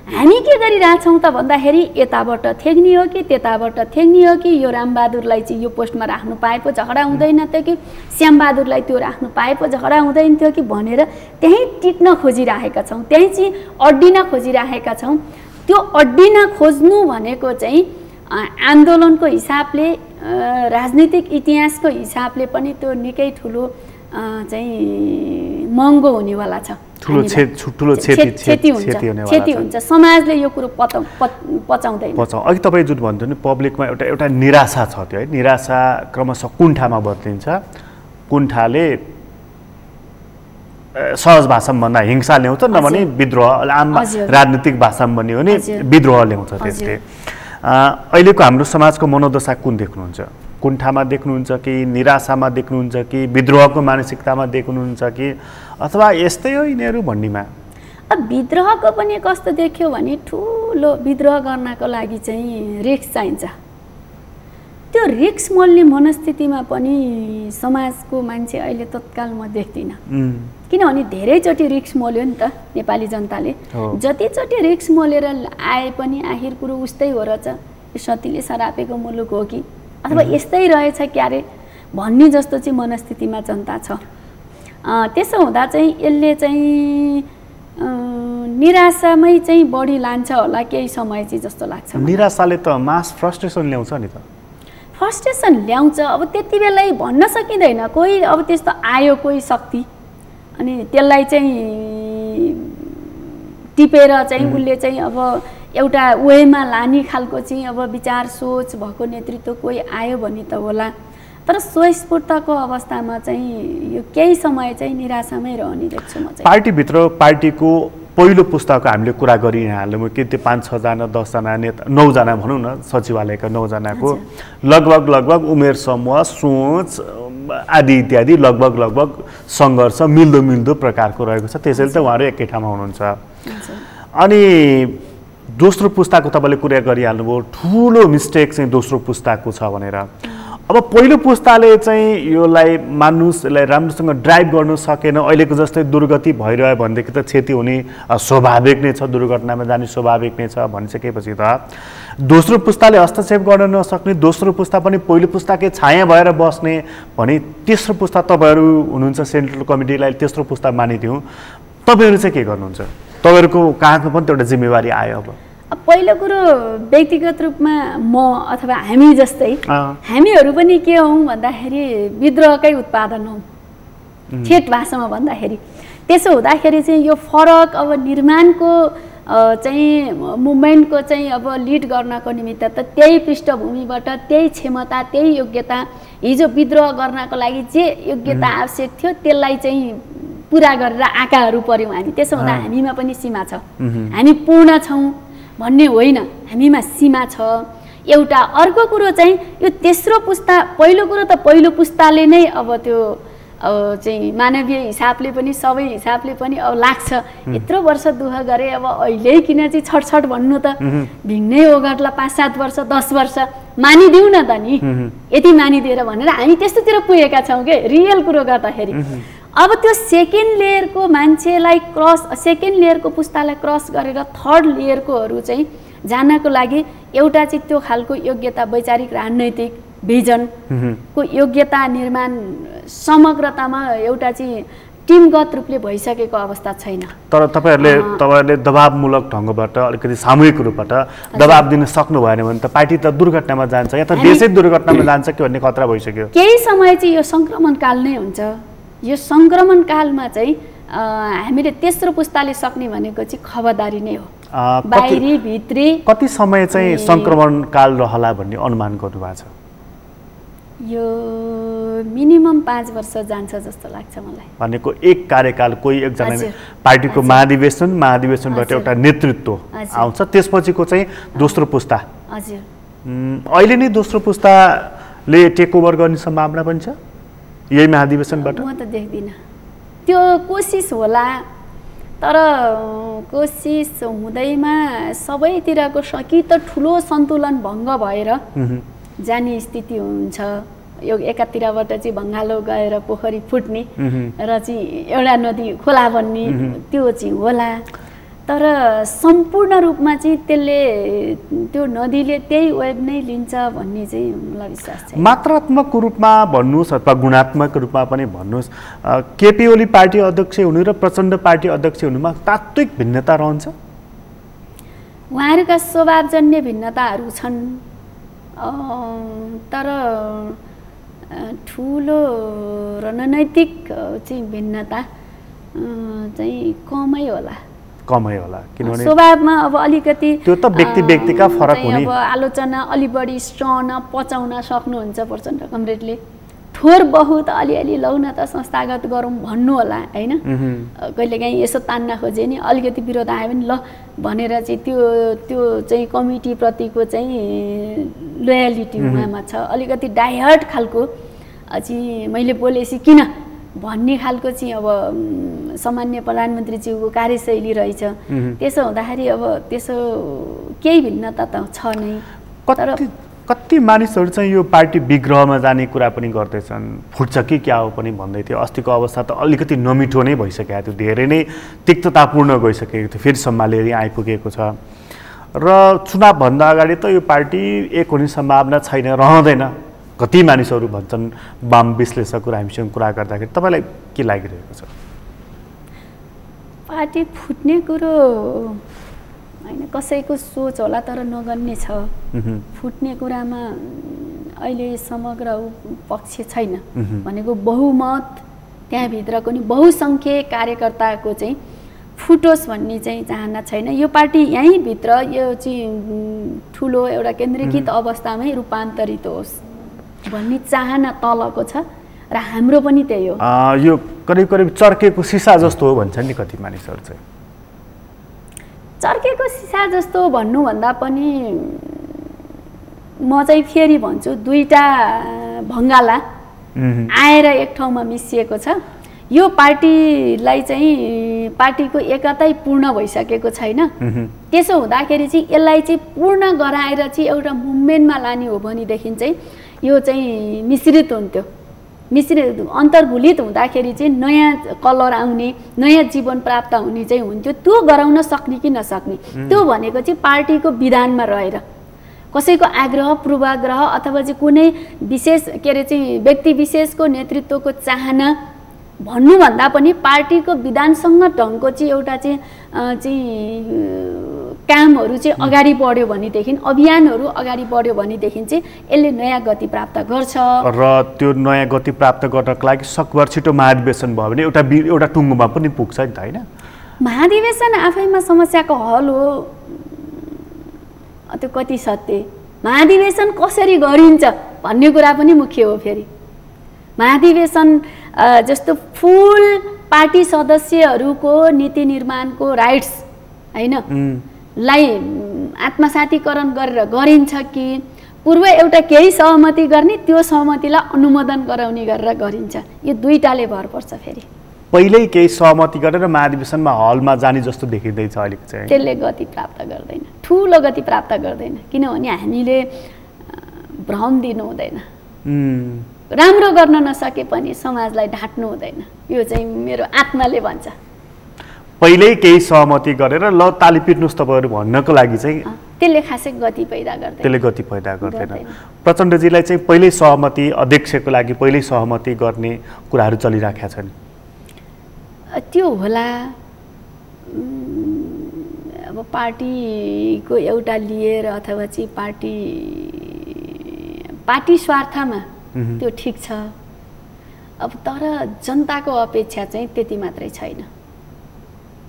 हामी के गरिरहेछौँ त भन्दाखेरि यताबाट थेग्ने हो कि त्यताबाट थेग्ने हो कि, यो रामबहादुरलाई चाहिँ यो पोस्टमा राख्नु पाए पो झगडा हुँदैन थियो कि, श्यामबहादुरलाई त्यो राख्नु पाए पो झगडा हुँदैन थियो कि भनेर त्यहीँ टिक्न खोजिरहेका छौँ, त्यहीँ चाहिँ अड्डिन खोजिरहेका छौँ। त्यो अड्डिन खोज्नु भनेको चाहिँ आन्दोलनको हिसाबले, राजनीतिक इतिहासको हिसाबले पनि त्यो निकै ठुलो चाहिँ महँगो हुनेवाला छ। क्षति हुन्छ। समाजले यो कुरो पचाउँदैन। अघि तपाईँ जुन भन्थ्यो नि पब्लिकमा एउटा निराशा छ, त्यो है निराशा क्रमशः कुण्ठामा बदलिन्छ। कुण्ठाले सहज भाषामा भन्दा हिंसा ल्याउँछ, नभने विद्रोह, आम राजनीतिक भाषामा भन्यो भने विद्रोह ल्याउँछ। त्यसले अहिलेको हाम्रो समाजको मनोदशा कुन देख्नुहुन्छ? कुण्ठामा देख्नुहुन्छ कि निराशामा देख्नुहुन्छ कि विद्रोहको मानसिकतामा देख्नुहुन्छ कि अथवा यस्तै हो यिनीहरू भन्नेमा? अब विद्रोहको पनि कस्तो देख्यो भने ठुलो विद्रोह गर्नको लागि चाहिँ रिस्क चाहिन्छ। त्यो रिस्क मोल्ने मनस्थितिमा पनि समाजको मान्छे अहिले तत्काल म देख्दिनँ। किनभने धेरैचोटि रिस्क मोल्यो नि त नेपाली जनताले। जतिचोटि रिस्क मोलेर आए पनि आखिर कुरो उस्तै हो रहेछ, यो सतीले सरापेको मुलुक हो कि अथवा यस्तै रहेछ क्यारे भन्ने जस्तो चाहिँ मनस्थितिमा जनता छ। त्यसो हुँदा चाहिँ यसले चाहिँ निराशामै चाहिँ बढी लान्छ होला केही समय चाहिँ जस्तो लाग्छ। निराशाले त मास फ्रस्ट्रेसन ल्याउँछ नि त। फ्रस्ट्रेसन ल्याउँछ। अब त्यति बेला भन्न सकिँदैन, कोही अब त्यस्तो आयो कोही शक्ति, अनि त्यसलाई चाहिँ टिपेर चाहिँ उसले चाहिँ अब एउटा वेमा लाने खालको चाहिँ अब विचार सोच भएको नेतृत्व कोही आयो भने त होला। तर स्वस्फूर्तको अवस्थामा चाहिँ यो केही समय चाहिँ निराशामै रहने देख्छु म चाहिँ। पार्टीभित्र पार्टीको पहिलो पुस्ताको हामीले कुरा गरिहाल्यौँ कि त्यो 5-6 जना 10 जना नेता 9 जना भनौँ न, सचिवालयका 9 जनाको लगभग उमेर समूह, सोच आदि इत्यादि लगभग सङ्घर्ष मिल्दो प्रकारको रहेको छ। त्यसैले त उहाँहरू एकै ठाउँमा हुनुहुन्छ। अनि दोस्रो पुस्ताको तपाईँले कुरा गरिहाल्नुभयो, ठुलो मिस्टेक चाहिँ दोस्रो पुस्ताको छ भनेर। अब पहिलो पुस्ताले चाहिँ योलाई मान्नुहोस्, यसलाई राम्रोसँग ड्राइभ गर्नु सकेन, अहिलेको जस्तै दुर्गति भइरह्यो भनेदेखि त क्षति हुने स्वाभाविक नै छ, दुर्घटनामा जाने स्वाभाविक नै छ भनिसकेपछि त दोस्रो पुस्ताले हस्तक्षेप गर्न नसक्ने, दोस्रो पुस्ता पनि पहिलो पुस्ताकै छाया भएर बस्ने भने तेस्रो पुस्ता तपाईँहरू हुनुहुन्छ, सेन्ट्रल कमिटीलाई तेस्रो पुस्ता मानिदिउँ, तपाईँहरू चाहिँ के गर्नुहुन्छ? तपाईँहरूको काँधमा पनि एउटा जिम्मेवारी आयो। अब पहिलो कुरो व्यक्तिगत रूपमा म अथवा हामी जस्तै हामीहरू पनि के हौँ भन्दाखेरि विद्रोहकै उत्पादन हौँ। ठेट भाषामा भन्दाखेरि त्यसो हुँदाखेरि चाहिँ यो फरक अब निर्माणको चाहिँ मुभमेन्टको चाहिँ अब लिड गर्नको निमित्त त त्यही पृष्ठभूमिबाट त्यही क्षमता त्यही योग्यता हिजो विद्रोह गर्नको लागि जे योग्यता आवश्यक थियो त्यसलाई चाहिँ पुरा गरेर आँखाहरू पर्यौँ हामी। त्यसो हुँदा हामीमा पनि सीमा छ, हामी पूर्ण छौँ भन्ने होइन, हामीमा सीमा छ एउटा। अर्को कुरो चाहिँ यो तेस्रो पुस्ता, पहिलो कुरो त पहिलो पुस्ताले नै अब त्यो चाहिँ मानवीय हिसाबले पनि सबै हिसाबले पनि अब लाग्छ यत्रो वर्ष दुःख गरे, अब अहिले किन चाहिँ छटछट भन्नु त, भिन्नै ओगटला 5-7 वर्ष 10 वर्ष मानिदिउँ न त नि, यति मानिदिएर भनेर हामी त्यस्तोतिर पुगेका छौँ के रियल कुरो गर्दाखेरि। अब त्यो सेकेन्ड लेयरको मान्छेलाई क्रस, सेकेन्ड लेयरको पुस्तालाई क्रस गरेर थर्ड लेयरकोहरू चाहिँ जानको लागि एउटा चाहिँ त्यो खालको योग्यता, वैचारिक राजनैतिक भिजनको योग्यता निर्माण समग्रतामा एउटा चाहिँ टिमगत रूपले भइसकेको अवस्था छैन। तर तपाईहरुले दबावमूलक ढङ्गबाट अलिकति सामूहिक रूपबाट दबाब दिन सक्नु भएन भने त पार्टी त दुर्घटनामा जान्छ या त देशै दुर्घटनामा जान्छ कि भन्ने खतरा भइसक्यो। केही समय चाहिँ यो संक्रमण काल नै हुन्छ। यो संक्रमण कालमा चाहिँ हामीले तेस्रो पुस्ताले सक्ने भनेको चाहिँ खबरदारी नै हो, बाहिरी भित्री। कति समय चाहिँ संक्रमण काल रहला भन्ने अनुमान गर्नुभएको छ? यो मिनिमम 5 वर्ष जान्छ जस्तो लाग्छ मलाई। भनेको एक कार्यकाल कोही एकजना पार्टीको महाधिवेशनबाट एउटा नेतृत्व आउँछ, त्यसपछिको चाहिँ दोस्रो पुस्ता। हजुर, अहिले नै दोस्रो पुस्ताले टेक ओभर गर्ने सम्भावना पनि छ यही महाधिवेशनबाट? म त देख्दिनँ। त्यो कोसिस होला, तर कोसिस हुँदैमा सबैतिरको कि त ठुलो सन्तुलन भङ्ग भएर जाने स्थिति हुन्छ। यो एकातिरबाट चाहिँ भङ्गालो गएर पोखरी फुट्ने र चाहिँ एउटा नदी खोला बन्ने त्यो चाहिँ होला, तर सम्पूर्ण रूपमा चाहिँ त्यसले त्यो नदीले त्यही वेब नै लिन्छ भन्ने चाहिँ मलाई विश्वास छैन। मात्रात्मक रूपमा भन्नुहोस् अथवा गुणात्मक रूपमा पनि भन्नुहोस्, केपी ओली पार्टी अध्यक्ष हुनु र प्रचण्ड पार्टी अध्यक्ष हुनुमा तात्विक भिन्नता रहन्छ? उहाँहरूका स्वभावजन्य भिन्नताहरू छन्, तर ठुलो रणनैतिक चाहिँ भिन्नता चाहिँ कमै होला। किनभने स्वभावमा अब अलिकति त्यो त व्यक्तिका फरक हुने, अब आलोचना अलि बढी स्ट्रङ पचाउन सक्नुहुन्छ प्रचण्ड कमरेडले। थोर बहुत अलिअलि लौ न त संस्थागत गरौँ भन्नु होला होइन, कहिलेकाहीँ यसो तान्न खोजे नि अलिकति विरोध आयो भने ल भनेर चाहिँ त्यो चाहिँ कमिटीप्रतिको चाहिँ लोयलिटी उहाँमा छ। अलिकति डाइहर्ट खालको चाहिँ मैले बोलेपछि किन भन्ने खालको चाहिँ अब सामान्य प्रधानमन्त्रीज्यूको कार्यशैली रहेछ। त्यसो हुँदाखेरि अब त्यसो केही भिन्नता त छ नै। तर कति मानिसहरू चाहिँ यो पार्टी विग्रहमा जाने कुरा पनि गर्दैछन्, फुट्छ कि क्या हो पनि भन्दै थियो। अस्तिको अवस्था त अलिकति नमिठो नै भइसकेको थियो, धेरै नै तिक्ततापूर्ण गइसकेको थियो, फेरि सम्हालेर आइपुगेको छ र चुनावभन्दा अगाडि त यो पार्टी एक हुने सम्भावना छैन, रहँदैन। कति मानिसहरू भन्छन्, वाम विश्लेषकहरू हामीसँग कुरा गर्दाखेरि। तपाईँलाई के लागिरहेको छ? पार्टी फुट्ने कुरो होइन, कसैको सोच होला, तर नगर्ने छ। फुट्ने कुरामा अहिले समग्र पक्ष छैन भनेको बहुमत त्यहाँभित्रको नि बहुसङ्ख्यक कार्यकर्ताको चाहिँ फुटोस् भन्ने चाहिँ चाहना छैन। यो पार्टी यहीँभित्र यो चाहिँ ठुलो एउटा केन्द्रीकृत अवस्थामै रूपान्तरित होस् भन्ने चाहना तलको छ र हाम्रो पनि त्यही हो। यो करिब करिब चर्केको सिसा जस्तो हो भन्छ नि कति मानिसहरू चाहिँ। चर्केको सिसा जस्तो भन्नुभन्दा पनि म चाहिँ फेरि भन्छु, दुईटा भङ्गाला आएर एक ठाउँमा मिसिएको छ। यो पार्टीलाई चाहिँ पार्टीको एकताई पूर्ण भइसकेको छैन। त्यसो हुँदाखेरि चाहिँ यसलाई चाहिँ पूर्ण गराएर चाहिँ एउटा मुभमेन्टमा लाने हो भनेदेखि चाहिँ यो चाहिँ मिश्रित हुन्थ्यो। मिश्रित अन्तर्घुलित हुँदाखेरि चाहिँ नयाँ कलर आउने, नयाँ जीवन प्राप्त हुने चाहिँ हुन्थ्यो। त्यो गराउन सक्ने कि नसक्ने, त्यो भनेको चाहिँ पार्टीको विधानमा रहेर कसैको आग्रह पूर्वाग्रह अथवा चाहिँ कुनै विशेष के अरे चाहिँ व्यक्ति विशेषको नेतृत्वको चाहना भन्नुभन्दा पनि पार्टीको विधानसँग ढङ्गको चाहिँ एउटा चाहिँ कामहरू चाहिँ अगाडि बढ्यो भनेदेखि अभियानहरू अगाडि बढ्यो भनेदेखि चाहिँ यसले नयाँ गति प्राप्त गर्छ र त्यो नयाँ गति प्राप्त गर्नको लागि सकभर छिटो महाधिवेशन भयो भने एउटा टुङ्गोमा पनि पुग्छ नि त हैन महाधिवेशन आफैमा समस्याको हल हो त्यो कति सत्य महाधिवेशन कसरी गरिन्छ भन्ने कुरा पनि मुख्य हो फेरि महाधिवेशन जस्तो फुल पार्टी सदस्यहरूको नीति निर्माणको राइट्स हैन लाई आत्मसातीकरण गरेर गरिन्छ कि पूर्व एउटा केही सहमति गर्ने त्यो सहमतिलाई अनुमोदन गराउने गरेर गरिन्छ यो दुईटाले भर पर्छ फेरि पहिल्यै केही सहमति गरेर महाधिवेशनमा हलमा जाने जस्तो देखिँदैछ अहिले चाहिँ त्यसले गति प्राप्त गर्दैन ठुलो गति प्राप्त गर्दैन किनभने हामीले भ्रम दिनु हुँदैन राम्रो गर्न नसके पनि समाजलाई ढाँट्नु हुँदैन यो चाहिँ मेरो आत्माले भन्छ पहिल्यै केही सहमति गरेर ल ताली पिट्नुस् तपाईहरु भन्नको लागि चाहिँ त्यसले खासै गति पैदा गर्दैन त्यसले गति पैदा गर्दैन प्रचण्डजीलाई चाहिँ पहिल्यै सहमति अध्यक्षको लागि पहिल्यै सहमति गर्ने कुराहरू चलिराखेका छन् त्यो होला अब पार्टीको एउटा लिएर अथवा चाहिँ पार्टी स्वार्थमा त्यो ठीक छ अब तर जनताको अपेक्षा चाहिँ त्यति मात्रै छैन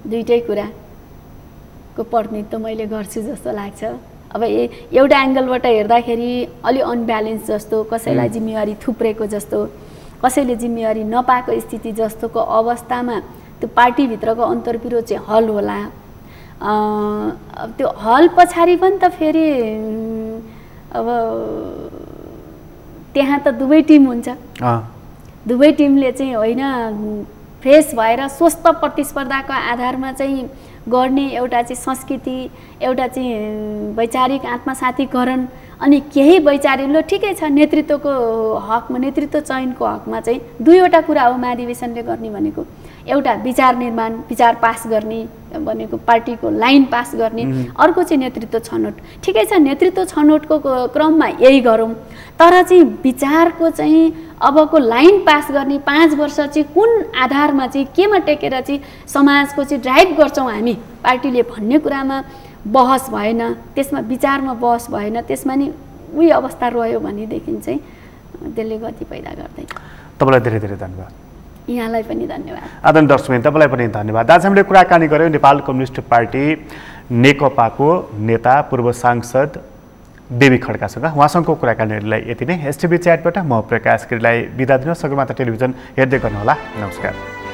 दुईटै कुराको प्रतिनिधित्व मैले गर्छु जस्तो लाग्छ अब एउटा एंगलबाट हेर्दाखेरि अलि अनब्यालेन्स जस्तो कसैलाई जिम्मेवारी थुप्रेको जस्तो कसैले जिम्मेवारी नपाएको स्थिति जस्तोको अवस्थामा त्यो पार्टीभित्रको अन्तर्विरोध चाहिँ हल होला त्यो हल पछाडि पनि त फेरि अब त्यहाँ त दुवै टिम हुन्छ दुवै टिमले चाहिँ होइन फ्रेस भएर स्वस्थ प्रतिस्पर्धाको आधारमा चाहिँ गर्ने एउटा चाहिँ संस्कृति एउटा चाहिँ वैचारिक आत्मसातीकरण अनि केही वैचारिक ठिकै छ नेतृत्वको हकमा नेतृत्व चयनको हकमा चाहिँ दुईवटा कुरा हो महाधिवेशनले गर्ने भनेको एउटा विचार निर्माण विचार पास गर्ने भनेको पार्टीको लाइन पास गर्ने अर्को चाहिँ नेतृत्व छनौट ठिकै छ नेतृत्व छनौटको क्रममा यही गरौँ तर चाहिँ विचारको चाहिँ अबको लाइन पास गर्ने 5 वर्ष चाहिँ कुन आधारमा चाहिँ केमा टेकेर चाहिँ समाजको चाहिँ ड्राइभ गर्छौँ हामी पार्टीले भन्ने कुरामा बहस भएन त्यसमा विचारमा बहस भएन त्यसमा नि उही अवस्था रह्यो भनेदेखि चाहिँ त्यसले गति पैदा गर्दैन तपाईलाई धेरै धेरै धन्यवाद यहाँलाई पनि धन्यवाद आदरणीय दर्शकवृन्द तपाईलाई पनि धन्यवाद आज हामीले कुराकानी गर्यौं नेपाल कम्युनिस्ट पार्टी नेकपाको नेता पूर्व सांसद देवी खड्कासँग उहाँसँगको कुराकानीहरूलाई यति नै एसटिभी च्याटबाट म प्रकाश गिरीलाई बिदा दिन सगरमाथा टेलिभिजन हेर्दै गर्नुहोला नमस्कार